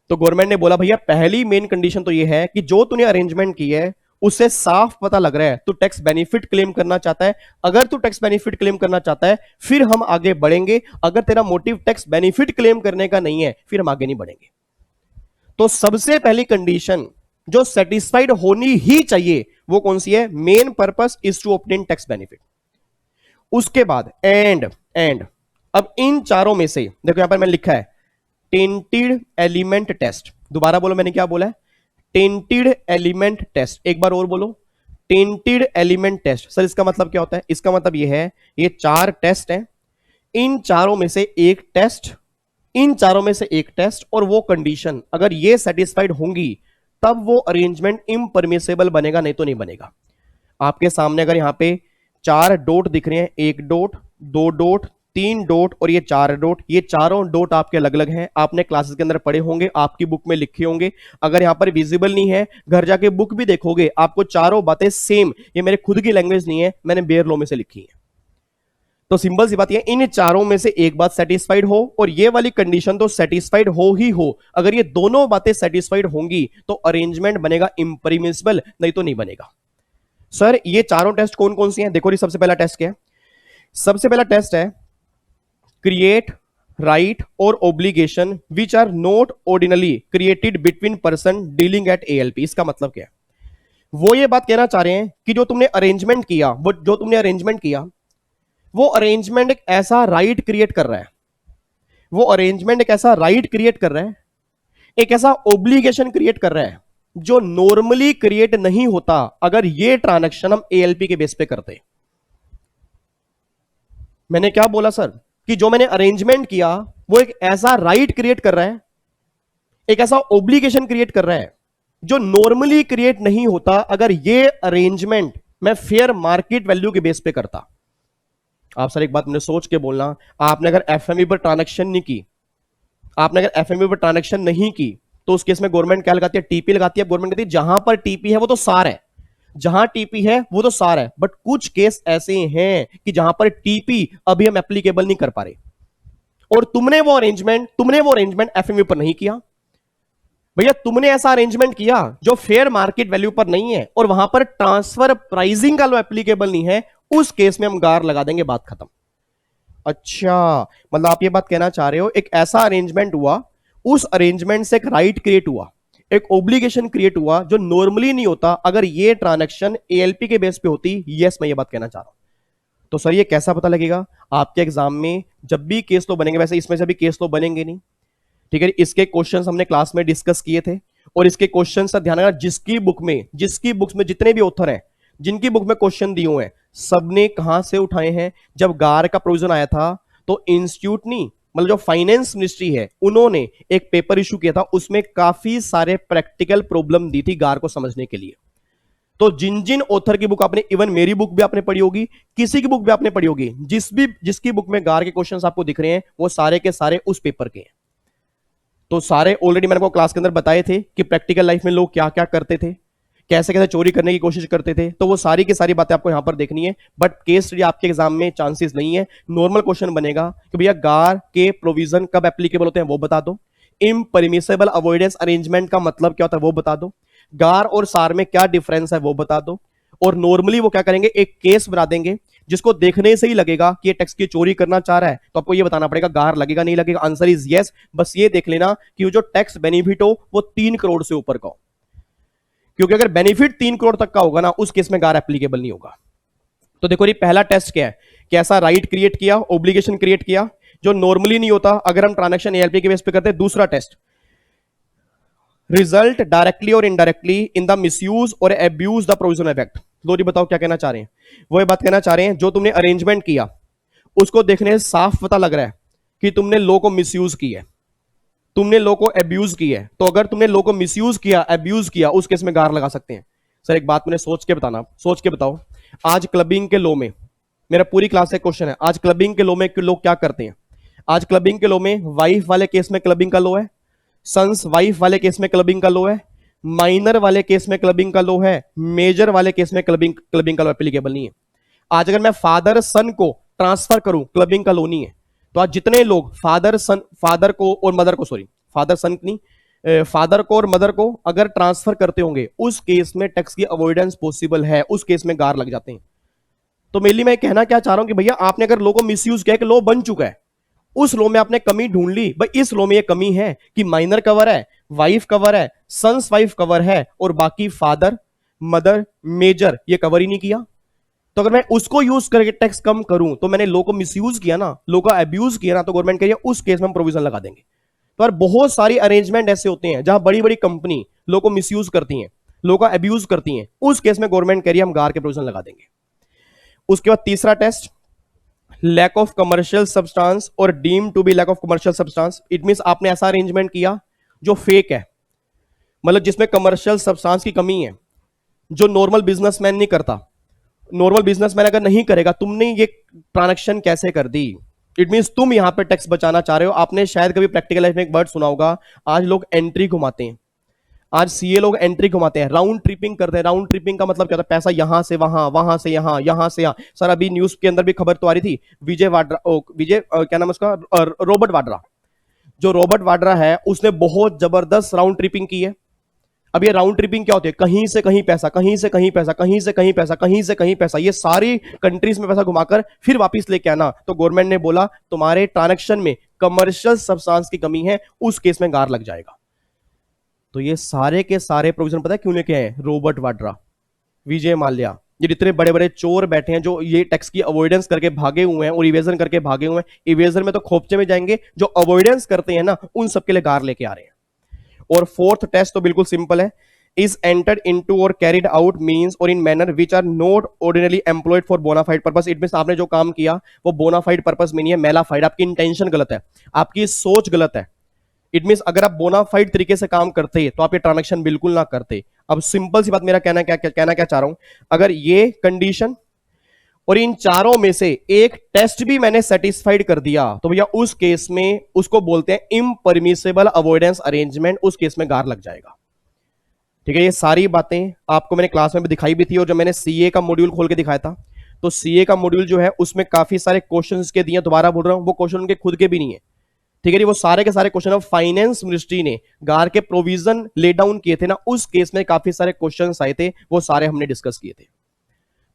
तो गवर्नमेंट ने बोला भैया पहली मेन कंडीशन तो ये है कि जो तूने अरेंजमेंट की है उससे साफ पता लग रहा है तू टैक्स बेनिफिट क्लेम करना चाहता है। अगर तू टैक्स बेनिफिट क्लेम करना चाहता है फिर हम आगे बढ़ेंगे, अगर तेरा मोटिव टैक्स बेनिफिट क्लेम करने का नहीं है फिर हम आगे नहीं बढ़ेंगे। तो सबसे पहली कंडीशन जो सेटिस्फाइड होनी ही चाहिए वो कौन सी है, main purpose is to obtain tax benefit. उसके बाद एंड अब इन चारों में से देखो यहां पर मैंने लिखा है टेंटेड एलिमेंट टेस्ट। दोबारा बोलो मैंने क्या बोला है, टेंटेड एलिमेंट टेस्ट। एक बार और बोलो, टेंटेड एलिमेंट टेस्ट। सर इसका मतलब क्या होता है, इसका मतलब यह है ये चार टेस्ट हैं, इन चारों में से एक टेस्ट, इन चारों में से एक टेस्ट और वो कंडीशन अगर ये सेटिस्फाइड होंगी तब वो अरेंजमेंट इम्परमिसेबल बनेगा, नहीं तो नहीं बनेगा। आपके सामने अगर यहां पे चार डॉट दिख रहे हैं, एक डॉट, दो डॉट, तीन डॉट और ये चार डॉट, ये चारों डॉट आपके अलग अलग हैं, आपने क्लासेस के अंदर पढ़े होंगे, आपकी बुक में लिखे होंगे। अगर यहां पर विजिबल नहीं है घर जाके बुक भी देखोगे आपको चारों बातें सेम, ये मेरे खुद की लैंग्वेज नहीं है, मैंने बेयर लॉ में से लिखी है। तो सिंपल सी बात है इन चारों में से एक बात सेटिस्फाइड हो और ये वाली कंडीशन तो सेटिस्फाइड हो ही हो। अगर ये दोनों बातें सेटिस्फाइड होंगी तो अरेंजमेंट बनेगा इम्परमिसिबल, नहीं तो नहीं बनेगा। सर ये चारों टेस्ट कौन कौन सी हैं, देखो जी, सबसे पहला टेस्ट क्या है, सबसे पहला टेस्ट है क्रिएट राइट और obligation which are not ordinarily created between person dealing at ALP. इसका मतलब क्या है, वो ये बात कहना चाह रहे हैं कि जो तुमने अरेंजमेंट किया, वो जो तुमने अरेंजमेंट किया वो अरेंजमेंट एक ऐसा राइट क्रिएट कर रहा है, वो अरेंजमेंट एक ऐसा राइट क्रिएट कर रहा है, एक ऐसा ऑब्लिगेशन क्रिएट कर रहा है जो नॉर्मली क्रिएट नहीं होता अगर ये ट्रांजैक्शन हम एएलपी के बेस पे करते। मैंने क्या बोला सर कि जो मैंने अरेंजमेंट किया वो एक ऐसा राइट क्रिएट कर रहा है, एक ऐसा ऑब्लिगेशन क्रिएट कर रहा है जो नॉर्मली क्रिएट नहीं होता अगर ये अरेंजमेंट मैं फेयर मार्केट वैल्यू के बेस पे करता। आप सर एक बात मुझे सोच के बोलना, आपने अगर एफएमई पर ट्रांजैक्शन नहीं की, आपने अगर एफएमई पर ट्रांजैक्शन नहीं की तो उस केस में गवर्नमेंट क्या लगाती है, टीपी लगाती है। गवर्नमेंट कहती है जहां पर टीपी है वो तो सार है, जहां टीपी है वो तो सार है, बट कुछ केस ऐसे हैं कि जहां पर टीपी अभी हम एप्लीकेबल नहीं कर पा रहे, और तुमने वो अरेंजमेंट एफएमयू पर नहीं किया। भैया तुमने ऐसा अरेंजमेंट किया जो फेयर मार्केट वैल्यू पर नहीं है और वहां पर ट्रांसफर प्राइसिंग का लो एप्लीकेबल नहीं है, उस केस में हम गार लगा देंगे, बात खत्म। अच्छा, मतलब आप ये बात कहना चाह रहे हो एक ऐसा अरेंजमेंट हुआ, उस अरेंजमेंट से एक राइट क्रिएट हुआ, एक ऑब्लिगेशन क्रिएट हुआ जो नॉर्मली नहीं होता अगर ये ट्रांजैक्शन एएलपी के बेस पे होती। यस, मैं ये बात कहना चाह रहा हूं। तो सर ये कैसा पता लगेगा? आपके एग्जाम में जब भी केस लो बनेंगे, वैसे इसमें से भी केस लो बनेंगे नहीं, ठीक है, इसके क्वेश्चंस हमने क्लास में डिस्कस किए थे, और इसके क्वेश्चंस का ध्यान रखना, जिसकी बुक्स में जितने भी ऑथर हैं, जिनकी बुक में क्वेश्चन दिए हुए हैं, सबने कहां से उठाए हैं? जब गार का प्रोविजन आया था तो इंस्टीट्यूट नहीं, मतलब जो फाइनेंस मिनिस्ट्री है, उन्होंने एक पेपर इशू किया था, उसमें काफी सारे प्रैक्टिकल प्रॉब्लम दी थी गार को समझने के लिए। तो जिन जिन ऑथर की बुक आपने, इवन मेरी बुक भी आपने पढ़ी होगी, किसी की बुक भी आपने पढ़ी होगी, जिसकी बुक में गार के क्वेश्चंस आपको दिख रहे हैं, वो सारे के सारे उस पेपर के हैं। तो सारे ऑलरेडी मैंने आपको क्लास के अंदर बताए थे कि प्रैक्टिकल लाइफ में लोग क्या क्या करते थे, कैसे कैसे चोरी करने की कोशिश करते थे, तो वो सारी की सारी बातें आपको यहां पर देखनी है। बट केस स्टडी आपके एग्जाम में चांसेस नहीं है। नॉर्मल क्वेश्चन बनेगा कि भैया गार के प्रोविजन कब एप्लीकेबल होते हैं वो बता दो, इम्परमिसेबल अवॉइडेंस अरेंजमेंट का मतलब क्या होता है वो बता दो, गार और सार में क्या डिफरेंस है वो बता दो, और नॉर्मली वो क्या करेंगे, एक केस बना देंगे जिसको देखने से ही लगेगा कि ये टैक्स की चोरी करना चाह रहा है, तो आपको ये बताना पड़ेगा गार लगेगा नहीं लगेगा। Answer is yes. बस ये देख लेना कि वो जो टैक्स बेनिफिट हो वो 3 करोड़ से ऊपर का हो, क्योंकि अगर बेनिफिट 3 करोड़ तक का होगा ना, उस केस में गार एप्लीकेबल नहीं होगा। तो देखो ये पहला टेस्ट क्या है, कैसा राइट क्रिएट किया, ऑब्लिगेशन क्रिएट किया, जो नॉर्मली नहीं होता अगर हम ट्रांजैक्शन एएलपी के बेस पे करते हैं। दूसरा टेस्ट, रिजल्ट डायरेक्टली और इनडायरेक्टली इन द मिसयूज और एब्यूज द प्रोविजन इफेक्ट। लोरी बताओ क्या कहना चाह रहे हैं? वो ये बात कहना चाह रहे हैं जो तुमने अरेंजमेंट किया उसको देखने से साफ पता लग रहा है कि तुमने लॉ को मिसयूज किया है, तुमने लॉ को एब्यूज किया है। तो अगर तुमने लॉ को मिसयूज किया, एब्यूज किया, उस केस में गार लगा सकते हैं। सर एक बात मैंने सोच के बताना, सोच के बताओ, आज क्लबिंग के लॉ में, मेरा पूरी क्लास से क्वेश्चन है, आज क्लबिंग के लॉ में लोग क्या करते हैं? आज क्लबिंग के लॉ में वाइफ वाले केस में क्लबिंग का लॉ है, सन्स वाइफ वाले केस में क्लबिंग का लॉ है, माइनर वाले केस में क्लबिंग का लॉ है, मेजर वाले केस में क्लबिंग का लॉ एप्लीकेबल नहीं है। आज अगर मैं फादर सन को ट्रांसफर करूं, क्लबिंग का लॉ नहीं है। तो आज जितने लोग फादर को और मदर को, सॉरी फादर सन नहीं, फादर को और मदर को अगर ट्रांसफर करते होंगे, उस केस में टैक्स की अवॉइडेंस पॉसिबल है, उस केस में गार लग जाते हैं। तो मेनली मैं कहना क्या चाह रहा हूं कि भैया आपने अगर लॉ को मिसयूज किया, कि लॉ बन चुका है, उस लॉ में आपने कमी ढूंढ ली, भाई इस लॉ में ये कमी है कि माइनर कवर है, वाइफ कवर है, सन्स वाइफ कवर है, और बाकी फादर मदर मेजर ये कवर ही नहीं किया। तो अगर मैं उसको यूज करके टैक्स कम करूं तो मैंने लॉ को मिसयूज किया ना, लॉ का अब्यूज किया ना, तो गवर्नमेंट कह रही है उस केस में हम प्रोविजन लगा देंगे। तो यार बहुत सारी अरेंजमेंट ऐसे होते हैं जहां बड़ी बड़ी कंपनी लॉ को मिसयूज करती हैं, लॉ का अब्यूज करती हैं, उस केस में गवर्नमेंट कह रही है हम गार के प्रोविजन लगा देंगे। उसके बाद तीसरा test, lack of commercial substance और deem to be lack of commercial substance. It means आपने ऐसा अरेंजमेंट किया जो फेक है, मतलब जिसमें कमर्शियल सब्सटेंस की कमी है, जो नॉर्मल बिजनेसमैन नहीं करता। नॉर्मल बिजनेसमैन अगर नहीं करेगा, तुमने ये ट्रांजैक्शन कैसे कर दी? इट मींस तुम यहां पे टैक्स बचाना चाह रहे हो। आपने शायद कभी प्रैक्टिकल लाइफ में एक वर्ड सुना होगा, आज लोग एंट्री घुमाते हैं, आज सीए लोग एंट्री घुमाते हैं, राउंड ट्रिपिंग करते हैं। राउंड ट्रिपिंग का मतलब क्या होता है? पैसा यहां से वहां, वहां से यहां, यहां से यहां। सर अभी न्यूज के अंदर भी खबर तो आ रही थी, क्या नाम उसका, रॉबर्ट वाड्रा, जो रॉबर्ट वाड्रा है उसने बहुत जबरदस्त राउंड ट्रिपिंग की है। अब ये राउंड ट्रिपिंग क्या होती है? कहीं से कहीं पैसा, कहीं से कहीं पैसा, कहीं से कहीं पैसा, कहीं से कहीं पैसा, ये सारी कंट्रीज में पैसा घुमाकर फिर वापस लेके आना। तो गवर्नमेंट ने बोला तुम्हारे ट्रांजैक्शन में कमर्शियल सब्सटेंस की कमी है, उस केस में गार लग जाएगा। तो ये सारे के सारे प्रोविजन पता है क्यों लेके आए? रॉबर्ट वाड्रा, विजय माल्या, ये जितने बड़े बड़े चोर बैठे हैं जो ये टैक्स की अवॉइडेंस करके भागे हुए हैं और इवेजन करके भागे हुए हैं, इवेजन में तो खोपचे में जाएंगे, जो अवॉइडेंस करते हैं ना, उन सबके लिए गार लेके आ रहे हैं। और फोर्थ टेस्ट तो बिल्कुल सिंपल है, is entered into or carried out means or in manner which are not ordinary employed for bona fide purpose. It means आपने जो काम किया वो बोनाफाइड पर्पस में नहीं है, मेलाफाइड। आपकी इंटेंशन गलत है, आपकी सोच गलत है। इट मींस अगर आप बोनाफाइड तरीके से काम करते तो आप ये ट्रांजैक्शन बिल्कुल ना करते। अब सिंपल सी बात, मेरा कहना क्या चाह रहा हूं, अगर ये कंडीशन और इन चारों में से एक टेस्ट भी मैंने सेटिस्फाइड कर दिया, तो भैया उस केस में उसको बोलते हैं इम्परमिसेबल अवॉइडेंस अरेंजमेंट, उस केस में गार लग जाएगा। ठीक है, ये सारी बातें आपको मैंने क्लास में भी दिखाई भी थी, और जब मैंने सीए का मॉड्यूल खोल के दिखाया था, तो सीए का मॉड्यूल जो है उसमें काफी सारे क्वेश्चन के दिए, दोबारा बोल रहा हूं, वो क्वेश्चन उनके खुद के भी नहीं है। ठीक है जी, वो सारे के सारे क्वेश्चन फाइनेंस मिनिस्ट्री ने गार के प्रोविजन ले डाउन किए थे ना, उस केस में काफी सारे क्वेश्चन आए थे, वो सारे हमने डिस्कस किए थे।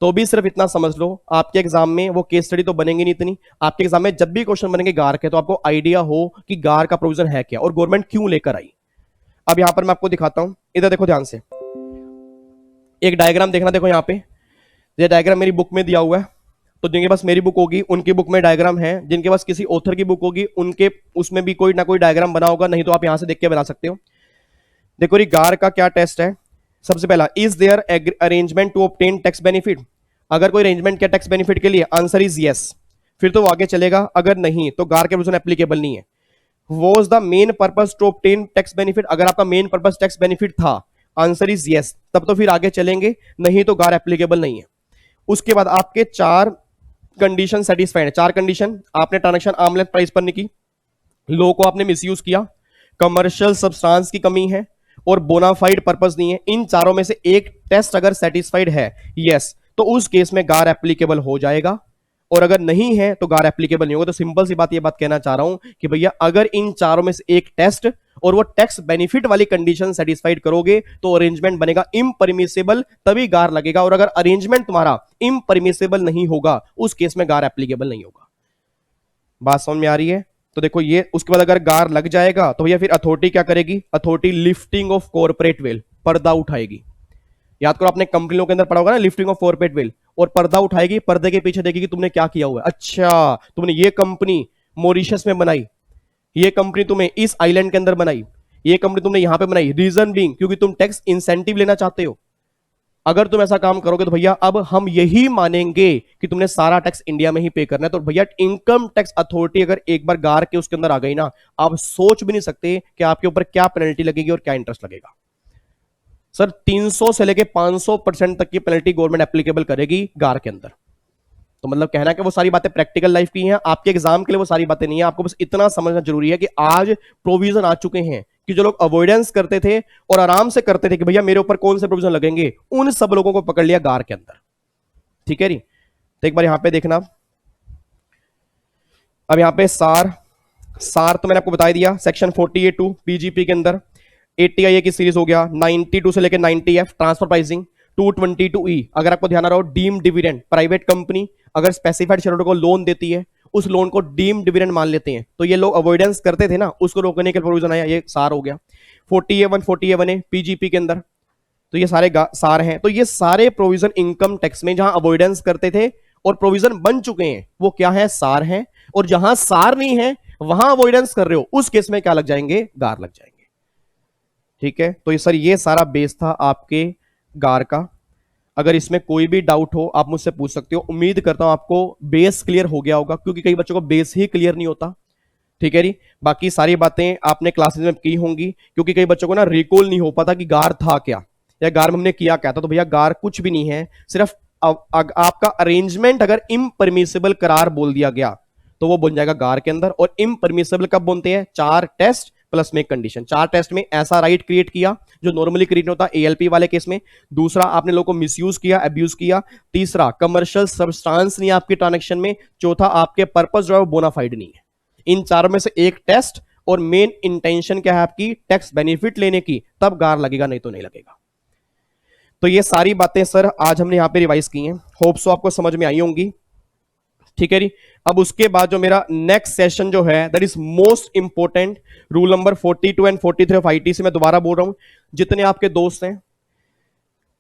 तो भी सिर्फ इतना समझ लो, आपके एग्जाम में वो केस स्टडी तो बनेंगे नहीं इतनी, आपके एग्जाम में जब भी क्वेश्चन बनेंगे गार के, तो आपको आइडिया हो कि गार का प्रोविजन है क्या और गवर्नमेंट क्यों लेकर आई। अब यहां पर मैं आपको दिखाता हूं, इधर देखो ध्यान से, एक डायग्राम देखना, देखो यहां पे ये डायग्राम मेरी बुक में दिया हुआ है, तो जिनके पास मेरी बुक होगी उनकी बुक में डायग्राम है, जिनके पास किसी ऑथर की बुक होगी उनके उसमें भी कोई ना कोई डायग्राम बना होगा, नहीं तो आप यहां से देख के बना सकते हो। देखो ये गार का क्या टेस्ट है। सबसे पहला, is there arrangement to obtain tax benefit. अगर कोई अरेंजमेंट क्या टैक्स बेनिफिट के लिए, आंसर इज यस, फिर तो वो आगे चलेगा, अगर नहीं तो गार के प्रोविजन एप्लीकेबल नहीं है। Was the main purpose to obtain tax benefit, अगर आपका मेन पर्पस टैक्स बेनिफिट था, आंसर इज यस, तब तो फिर आगे चलेंगे, नहीं तो गार एप्लीकेबल नहीं है। उसके बाद आपके 4 कंडीशन सेटिस्फाइड है, 4 कंडीशन, आपने ट्रांजेक्शन आर्म लेंथ प्राइस पर नहीं की, लो को आपने मिसयूज किया, कमर्शियल सब्सटेंस की कमी है, और बोनाफाइड पर्पस नहीं है। इन चारों में से एक टेस्ट अगर सेटिस्फाइड है, यस, तो उस केस में गार एप्लीकेबल हो जाएगा, और अगर नहीं है तो गार एप्लीकेबल नहीं होगा। तो सिंपल सी बात, ये बात कहना चाह रहा हूं कि भैया अगर इन चारों में से एक टेस्ट और वो टैक्स बेनिफिट वाली कंडीशन सेटिस्फाइड करोगे तो अरेंजमेंट बनेगा इम्परमिसेबल, तभी गार लगेगा, और अगर अरेंजमेंट तुम्हारा इम्परमिसेबल नहीं होगा उस केस में गार एप्लीकेबल नहीं होगा। बात समझ में आ रही है? तो देखो ये, उसके बाद अगर गार लग जाएगा तो भैया फिर अथॉरिटी क्या करेगी, authority lifting of corporate veil, पर्दा उठाएगी। याद करो आपने कंपनियों के अंदर पढ़ा होगा ना, लिफ्टिंग ऑफ कॉर्पोरेट वेल, और पर्दा उठाएगी, पर्दे के पीछे देखेगी तुमने क्या किया हुआ है। अच्छा, तुमने ये कंपनी मॉरिशस में बनाई, ये कंपनी तुम्हें इस आइलैंड के अंदर बनाई, ये कंपनी तुमने यहां पे बनाई, रीजन बीइंग क्योंकि तुम टैक्स इंसेंटिव लेना चाहते हो। अगर तुम ऐसा काम करोगे तो भैया अब हम यही मानेंगे कि तुमने सारा टैक्स इंडिया में ही पे करना है। तो भैया इनकम टैक्स अथॉरिटी अगर एक बार गार के उसके अंदर आ गई ना, आप सोच भी नहीं सकते कि आपके ऊपर क्या पेनल्टी लगेगी और क्या इंटरेस्ट लगेगा। सर 300 से लेके 500% तक की पेनल्टी गवर्नमेंट एप्लीकेबल करेगी गार के अंदर। तो मतलब कहना कि वो सारी बातें प्रैक्टिकल लाइफ की हैं, आपके एग्जाम के लिए वो सारी बातें नहीं है। आपको बस इतना समझना जरूरी है कि आज प्रोविजन आ चुके हैं कि जो लोग अवॉइडेंस करते थे और आराम से करते थे कि भैया मेरे ऊपर कौन से प्रोविजन लगेंगे, उन सब लोगों को पकड़ लिया गार के अंदर। ठीक है जी, तो एक बार यहां पे देखना, अब यहां पे सार, सार तो मैंने आपको बता दिया, सेक्शन 48(2) पीजीपी के अंदर 80 की सीरीज हो गया, 92 से लेकर 90F ट्रांसफर प्राइसिंग, 222E अगर आपको ध्यान आ रहा हो डीम डिविडेंड, प्राइवेट कंपनी अगर स्पेसिफाइड शेयर होल्डर को लोन देती है उस लोन को डीम डिविडेंड मान लेते हैं, तो ये लोग अवॉइडेंस करते थे ना, उसको रोकने के प्रोविजन आया, ये सार हो गया। 40A1 40A1A पीजीपी के अंदर, तो ये सारे सार हैं। तो ये सारे प्रोविजन इनकम टैक्स में जहां अवॉइडेंस करते थे और प्रोविजन बन चुके हैं वो क्या है, सार हैं, और जहां सार नहीं है वहां अवॉइडेंस कर रहे हो उस केस में क्या लग जाएंगे, गार लग जाएंगे। ठीक है, तो ये सर ये सारा बेस था आपके गार का। अगर इसमें कोई भी डाउट हो आप मुझसे पूछ सकते हो। उम्मीद करता हूं आपको बेस क्लियर हो गया होगा, क्योंकि कई बच्चों को बेस ही क्लियर नहीं होता। ठीक है जी, बाकी सारी बातें आपने क्लासेस में की होंगी, क्योंकि कई बच्चों को ना रिकॉल नहीं हो पाता कि गार था क्या या गार में हमने किया क्या था। तो भैया गार कुछ भी नहीं है, सिर्फ आपका अरेंजमेंट अगर इम्परमिसेबल करार बोल दिया गया तो वो बन जाएगा गार के अंदर। और इम्परमिसेबल कब बनते हैं, 4 टेस्ट प्लस में कंडीशन। 4 टेस्ट में ऐसा राइट क्रिएट किया जो नॉर्मली क्रिएट होता है एएलपी वाले केस में, दूसरा आपने लोगों को मिसयूज किया, अब्यूज किया, तीसरा कमर्शियल सब्सटेंस नहीं आपकी ट्रांजैक्शन में, चौथा आपके पर्पस जो है वो बोनाफाइड नहीं है। इन चारों में से एक टेस्ट और मेन इंटेंशन क्या है आपकी, टैक्स बेनिफिट लेने की, तब गार लगेगा, नहीं तो नहीं लगेगा। तो ये सारी बातें सर आज हमने यहां पे रिवाइज की हैं, होप सो आपको समझ में आई होंगी। ठीक है जी, अब उसके बाद जो मेरा नेक्स्ट सेशन जो है that is most important, rule number 42 and 43 of ITC. मैं दोबारा बोल रहा हूं, जितने आपके दोस्त हैं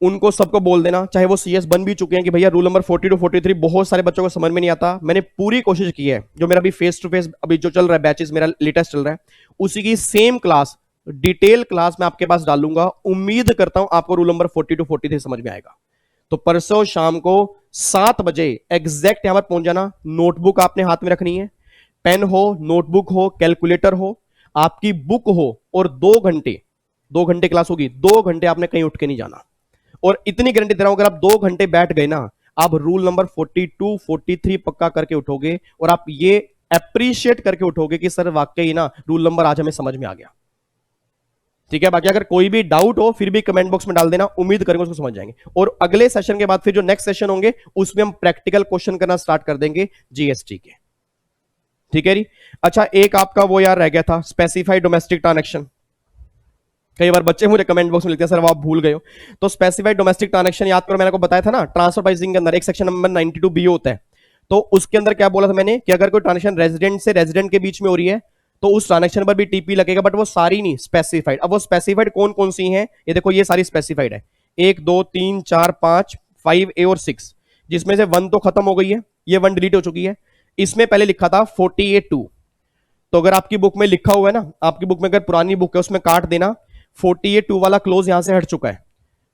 उनको सबको बोल देना, चाहे वो सीएस बन भी चुके हैं, कि भैया रूल नंबर 42 43 बहुत सारे बच्चों को समझ में नहीं आता। मैंने पूरी कोशिश की है, जो मेरा अभी फेस टू फेस अभी जो चल रहा है बैचेस मेरा लेटेस्ट चल रहा है, उसी की सेम क्लास, डिटेल क्लास मैं आपके पास डालूंगा। उम्मीद करता हूं आपको रूल नंबर 42 43 समझ में आएगा। तो परसों शाम को 7 बजे एग्जैक्ट यहां पर पहुंच जाना। नोटबुक आपने हाथ में रखनी है, पेन हो, नोटबुक हो, कैलकुलेटर हो, आपकी बुक हो, और 2 घंटे क्लास होगी, 2 घंटे आपने कहीं उठ के नहीं जाना। और इतनी गारंटी दे रहा हूं, अगर आप 2 घंटे बैठ गए ना, आप रूल नंबर 42 43 पक्का करके उठोगे, और आप ये अप्रिशिएट करके उठोगे कि सर वाकई ना रूल नंबर आज हमें समझ में आ गया। ठीक है, बाकी अगर कोई भी डाउट हो फिर भी कमेंट बॉक्स में डाल देना, उम्मीद करेंगे उसको समझ जाएंगे। और अगले सेशन के बाद फिर जो नेक्स्ट सेशन होंगे उसमें हम प्रैक्टिकल क्वेश्चन करना स्टार्ट कर देंगे जीएसटी के। ठीक है जी। अच्छा, एक आपका वो यार रह गया था, स्पेसिफाइड डोमेस्टिक ट्रांजैक्शन। कई बार बच्चे मुझे कमेंट बॉक्स में लिखते हैं सर आप भूल गए हो। तो स्पेसिफाइड डोमेस्टिक ट्रांजैक्शन याद करो, मैंने आपको बताया था ना, ट्रांसफर प्राइसिंग के अंदर एक सेक्शन नंबर 92B होता है। तो उसके अंदर क्या बोला था मैंने कि अगर कोई ट्रांजैक्शन रेजिडेंट से रेजिडेंट के बीच में हो रही है तो उस ट्रांजैक्शन पर भी टीपी लगेगा, बट वो सारी नहीं, स्पेसिफाइड। अब वो स्पेसिफाइड कौन कौन सी हैं, ये देखो, ये सारी स्पेसिफाइड है, 1 2 3 4 5 5A और 6, जिसमें से 1 तो खत्म हो गई है, ये 1 डिलीट हो चुकी है। इसमें पहले लिखा था 48(2), तो अगर आपकी बुक में लिखा हुआ है ना, आपकी बुक में अगर पुरानी बुक है उसमें काट देना, 48(2) वाला क्लोज यहां से हट चुका है।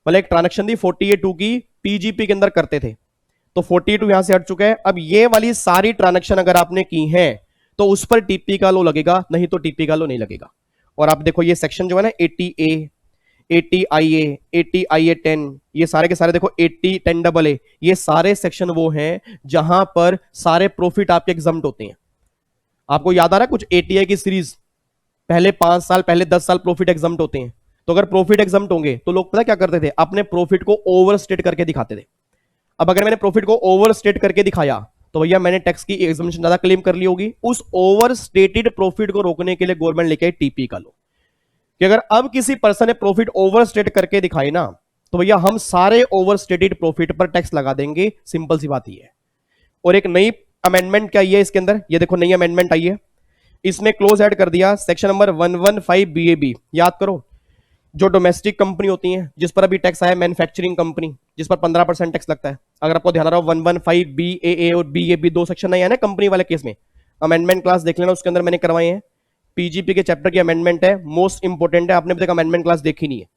मतलब एक ट्रांजैक्शन थी 48(2) की, पीजीपी के अंदर करते थे, तो 42 यहां से हट चुका है। अब ये वाली सारी ट्रांजैक्शन अगर आपने की है तो उस पर टीपी का लो लगेगा, नहीं तो टीपी का लो नहीं लगेगा। और आप देखो ये सेक्शन जो है ना, 80A 80IA 80IA 10, ये सारे के सारे देखो 80 10AA, ये सारे सेक्शन वो हैं जहां पर सारे प्रॉफिट आपके एग्जम्प्ट होते हैं। आपको याद आ रहा है कुछ ATI की सीरीज, पहले 5 साल पहले 10 साल प्रॉफिट एग्जम्प्ट होते हैं। तो अगर प्रॉफिट एग्जम्प्ट होंगे तो लोग पता क्या करते थे, अपने प्रॉफिट को ओवर स्टेट करके दिखाते थे। अब अगर मैंने प्रॉफिट को ओवर स्टेट करके दिखाया तो भैया मैंने टैक्स की एग्जम्पशन ज्यादा क्लेम कर ली होगी। उस ओवर स्टेटेड प्रॉफिट को रोकने के लिए गवर्नमेंट लेके आई टीपी का लो, कि अगर अब किसी पर्सन ने प्रॉफिट ओवर स्टेट करके दिखाई ना तो भैया हम सारे ओवर स्टेटेड प्रॉफिट पर टैक्स लगा देंगे, सिंपल सी बात ही है। और एक नई अमेंडमेंट क्या आई है इसके अंदर, ये देखो नई अमेंडमेंट आई है, इसमें क्लोज ऐड कर दिया सेक्शन नंबर 115BAB। याद करो, जो डोमेस्टिक कंपनी होती हैं जिस पर अभी टैक्स आया, मैन्युफैक्चरिंग कंपनी जिस पर 15% टैक्स लगता है, अगर आपको ध्यान रहा हो 115BAA और BAB 2 सेक्शन नहीं है ना कंपनी वाले केस में, अमेंडमेंट क्लास देख लेना, उसके अंदर मैंने करवाए हैं। पीजीपी के चैप्टर की अमेंडमेंट है, मोस्ट इंपोर्टेंट है, आपने अभी तक अमेंडमेंट क्लास देखी नहीं है।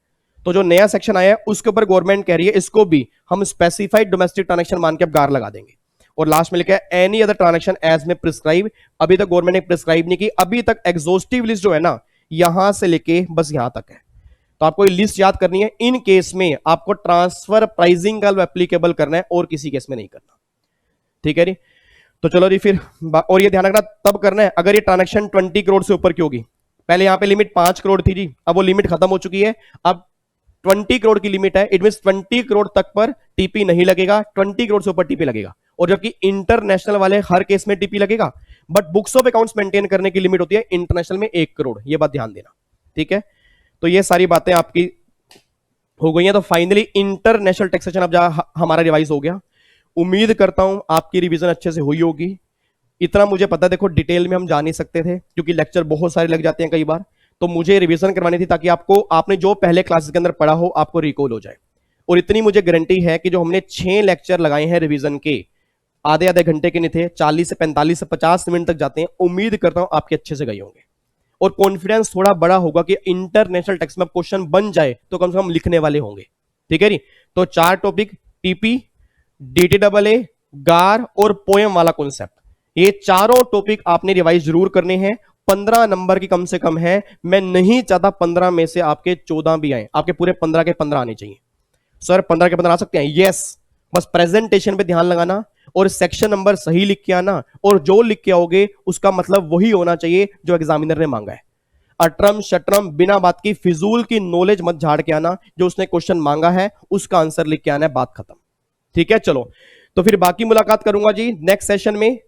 तो जो नया सेक्शन आया है उसके ऊपर गवर्नमेंट कह रही है इसको भी हम स्पेसिफाइड डोमेस्टिक ट्रांजैक्शन मान के अब गार लगा देंगे। और लास्ट में लिखा है एनी अदर ट्रांजैक्शन एज में प्रिस्क्राइब। अभी तक गवर्नमेंट ने प्रिस्क्राइब नहीं की, अभी तक एग्जॉस्टिव लिस्ट जो है ना यहां से लेके बस यहां तक है। तो आपको ये लिस्ट याद करनी है, इन केस में आपको ट्रांसफर प्राइसिंग का एप्लीकेबल करना है और किसी केस में नहीं करना। ठीक है जी। तो चलो जी फिर, और ये ध्यान रखना तब करना है अगर ये ट्रांजैक्शन 20 करोड़ से ऊपर की होगी। पहले यहां पे लिमिट 5 करोड़ थी जी, अब वो लिमिट खत्म हो चुकी है, अब 20 करोड़ की लिमिट है। इट मीन 20 करोड़ तक पर टीपी नहीं लगेगा, 20 करोड़ से ऊपर टीपी लगेगा। और जबकि इंटरनेशनल वाले हर केस में टीपी लगेगा, but books of accounts maintain करने की लिमिट होती है इंटरनेशनल में 1 करोड़, ये बात ध्यान देना। ठीक है, तो ये सारी बातें आपकी हो गई हैं। तो फाइनली इंटरनेशनल टैक्सेशन अब हमारा रिवाइज हो गया। उम्मीद करता हूं आपकी रिवीजन अच्छे से हुई होगी। इतना मुझे पता है, देखो डिटेल में हम जा नहीं सकते थे क्योंकि लेक्चर बहुत सारे लग जाते हैं कई बार, तो मुझे रिवीजन करवानी थी ताकि आपको, आपने जो पहले क्लासेस के अंदर पढ़ा हो आपको रिकॉल हो जाए। और इतनी मुझे गारंटी है कि जो हमने 6 लेक्चर लगाए हैं रिवीजन के, आधे आधे घंटे के नहीं थे, 40 से 45 से 50 मिनट तक जाते हैं, उम्मीद करता हूं आपके अच्छे से गए होंगे और कॉन्फिडेंस थोड़ा बड़ा होगा कि इंटरनेशनल टैक्स में क्वेश्चन बन जाए तो कम से कम लिखने वाले होंगे। ठीक है जी। तो 4 टॉपिक, टीपी, DTAA, गार और पोएम वाला कॉन्सेप्ट, ये चारों टॉपिक आपने रिवाइज जरूर करने हैं। 15 नंबर की कम से कम है, मैं नहीं चाहता 15 में से आपके 14 भी आए, आपके पूरे 15 के 15 आने चाहिए। सर 15 के 15 आ सकते हैं, यस, बस प्रेजेंटेशन पे ध्यान लगाना और सेक्शन नंबर सही लिख के आना, और जो लिख के आओगे उसका मतलब वही होना चाहिए जो एग्जामिनर ने मांगा है। अटरम शटरम बिना बात की फिजूल की नॉलेज मत झाड़ के आना, जो उसने क्वेश्चन मांगा है उसका आंसर लिख के आना है, बात खत्म। ठीक है, चलो तो फिर बाकी मुलाकात करूंगा जी नेक्स्ट सेशन में।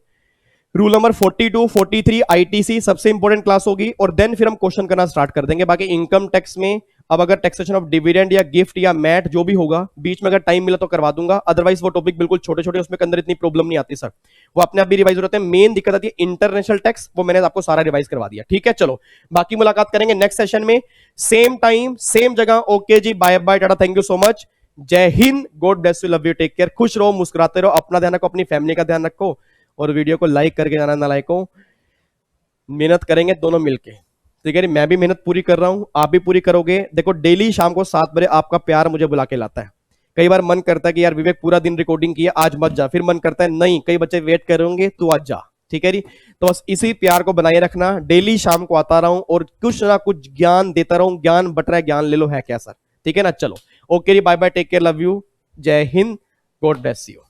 रूल नंबर 42 43 आईटीसी सबसे इंपॉर्टेंट क्लास होगी, और देन फिर हम क्वेश्चन करना स्टार्ट कर देंगे। बाकी इनकम टैक्स में अब अगर टैक्सेशन ऑफ डिविडेंड या गिफ्ट या मैट जो भी होगा बीच में अगर टाइम मिला तो करवा दूंगा, अदरवाइज वो टॉपिक बिल्कुल छोटे छोटे, उसमें अंदर इतनी प्रॉब्लम नहीं आती सर, वो अपने आप भी रिवाइज होते हैं। मेन दिक्कत आती है इंटरनेशनल टैक्स, वो मैंने आपको सारा रिवाइज करवा दिया। ठीक है, चलो बाकी मुलाकात करेंगे नेक्स्ट सेशन में, सेम टाइम सेम जगह। ओके जी, बाय बाय, टाटा, थैंक यू सो मच, जय हिंद, God bless you, love you, take care, खुश रहो, मुस्कुराते रहो, अपना ध्यान रखो, अपनी फैमिली का ध्यान रखो, और वीडियो को लाइक करके जाना ना लाइक हो, मेहनत करेंगे दोनों मिलके। ठीक है, मैं भी मेहनत पूरी कर रहा हूं, आप भी पूरी करोगे। देखो डेली शाम को 7 बजे आपका प्यार मुझे बुला के लाता है। कई बार मन करता है कि यार विवेक पूरा दिन रिकॉर्डिंग किया, आज मत जा, फिर मन करता है नहीं, कई बच्चे वेट करेंगे, तू आज जा। ठीक है जी, तो बस इसी प्यार को बनाए रखना, डेली शाम को आता रहूं और कुछ ना कुछ ज्ञान देता रहूं, ज्ञान बट रहा है, ज्ञान ले लो, है क्या सर। ठीक है ना, चलो ओके जी, bye bye, take care, love you, जय हिंद, गॉड ब्लेस यू।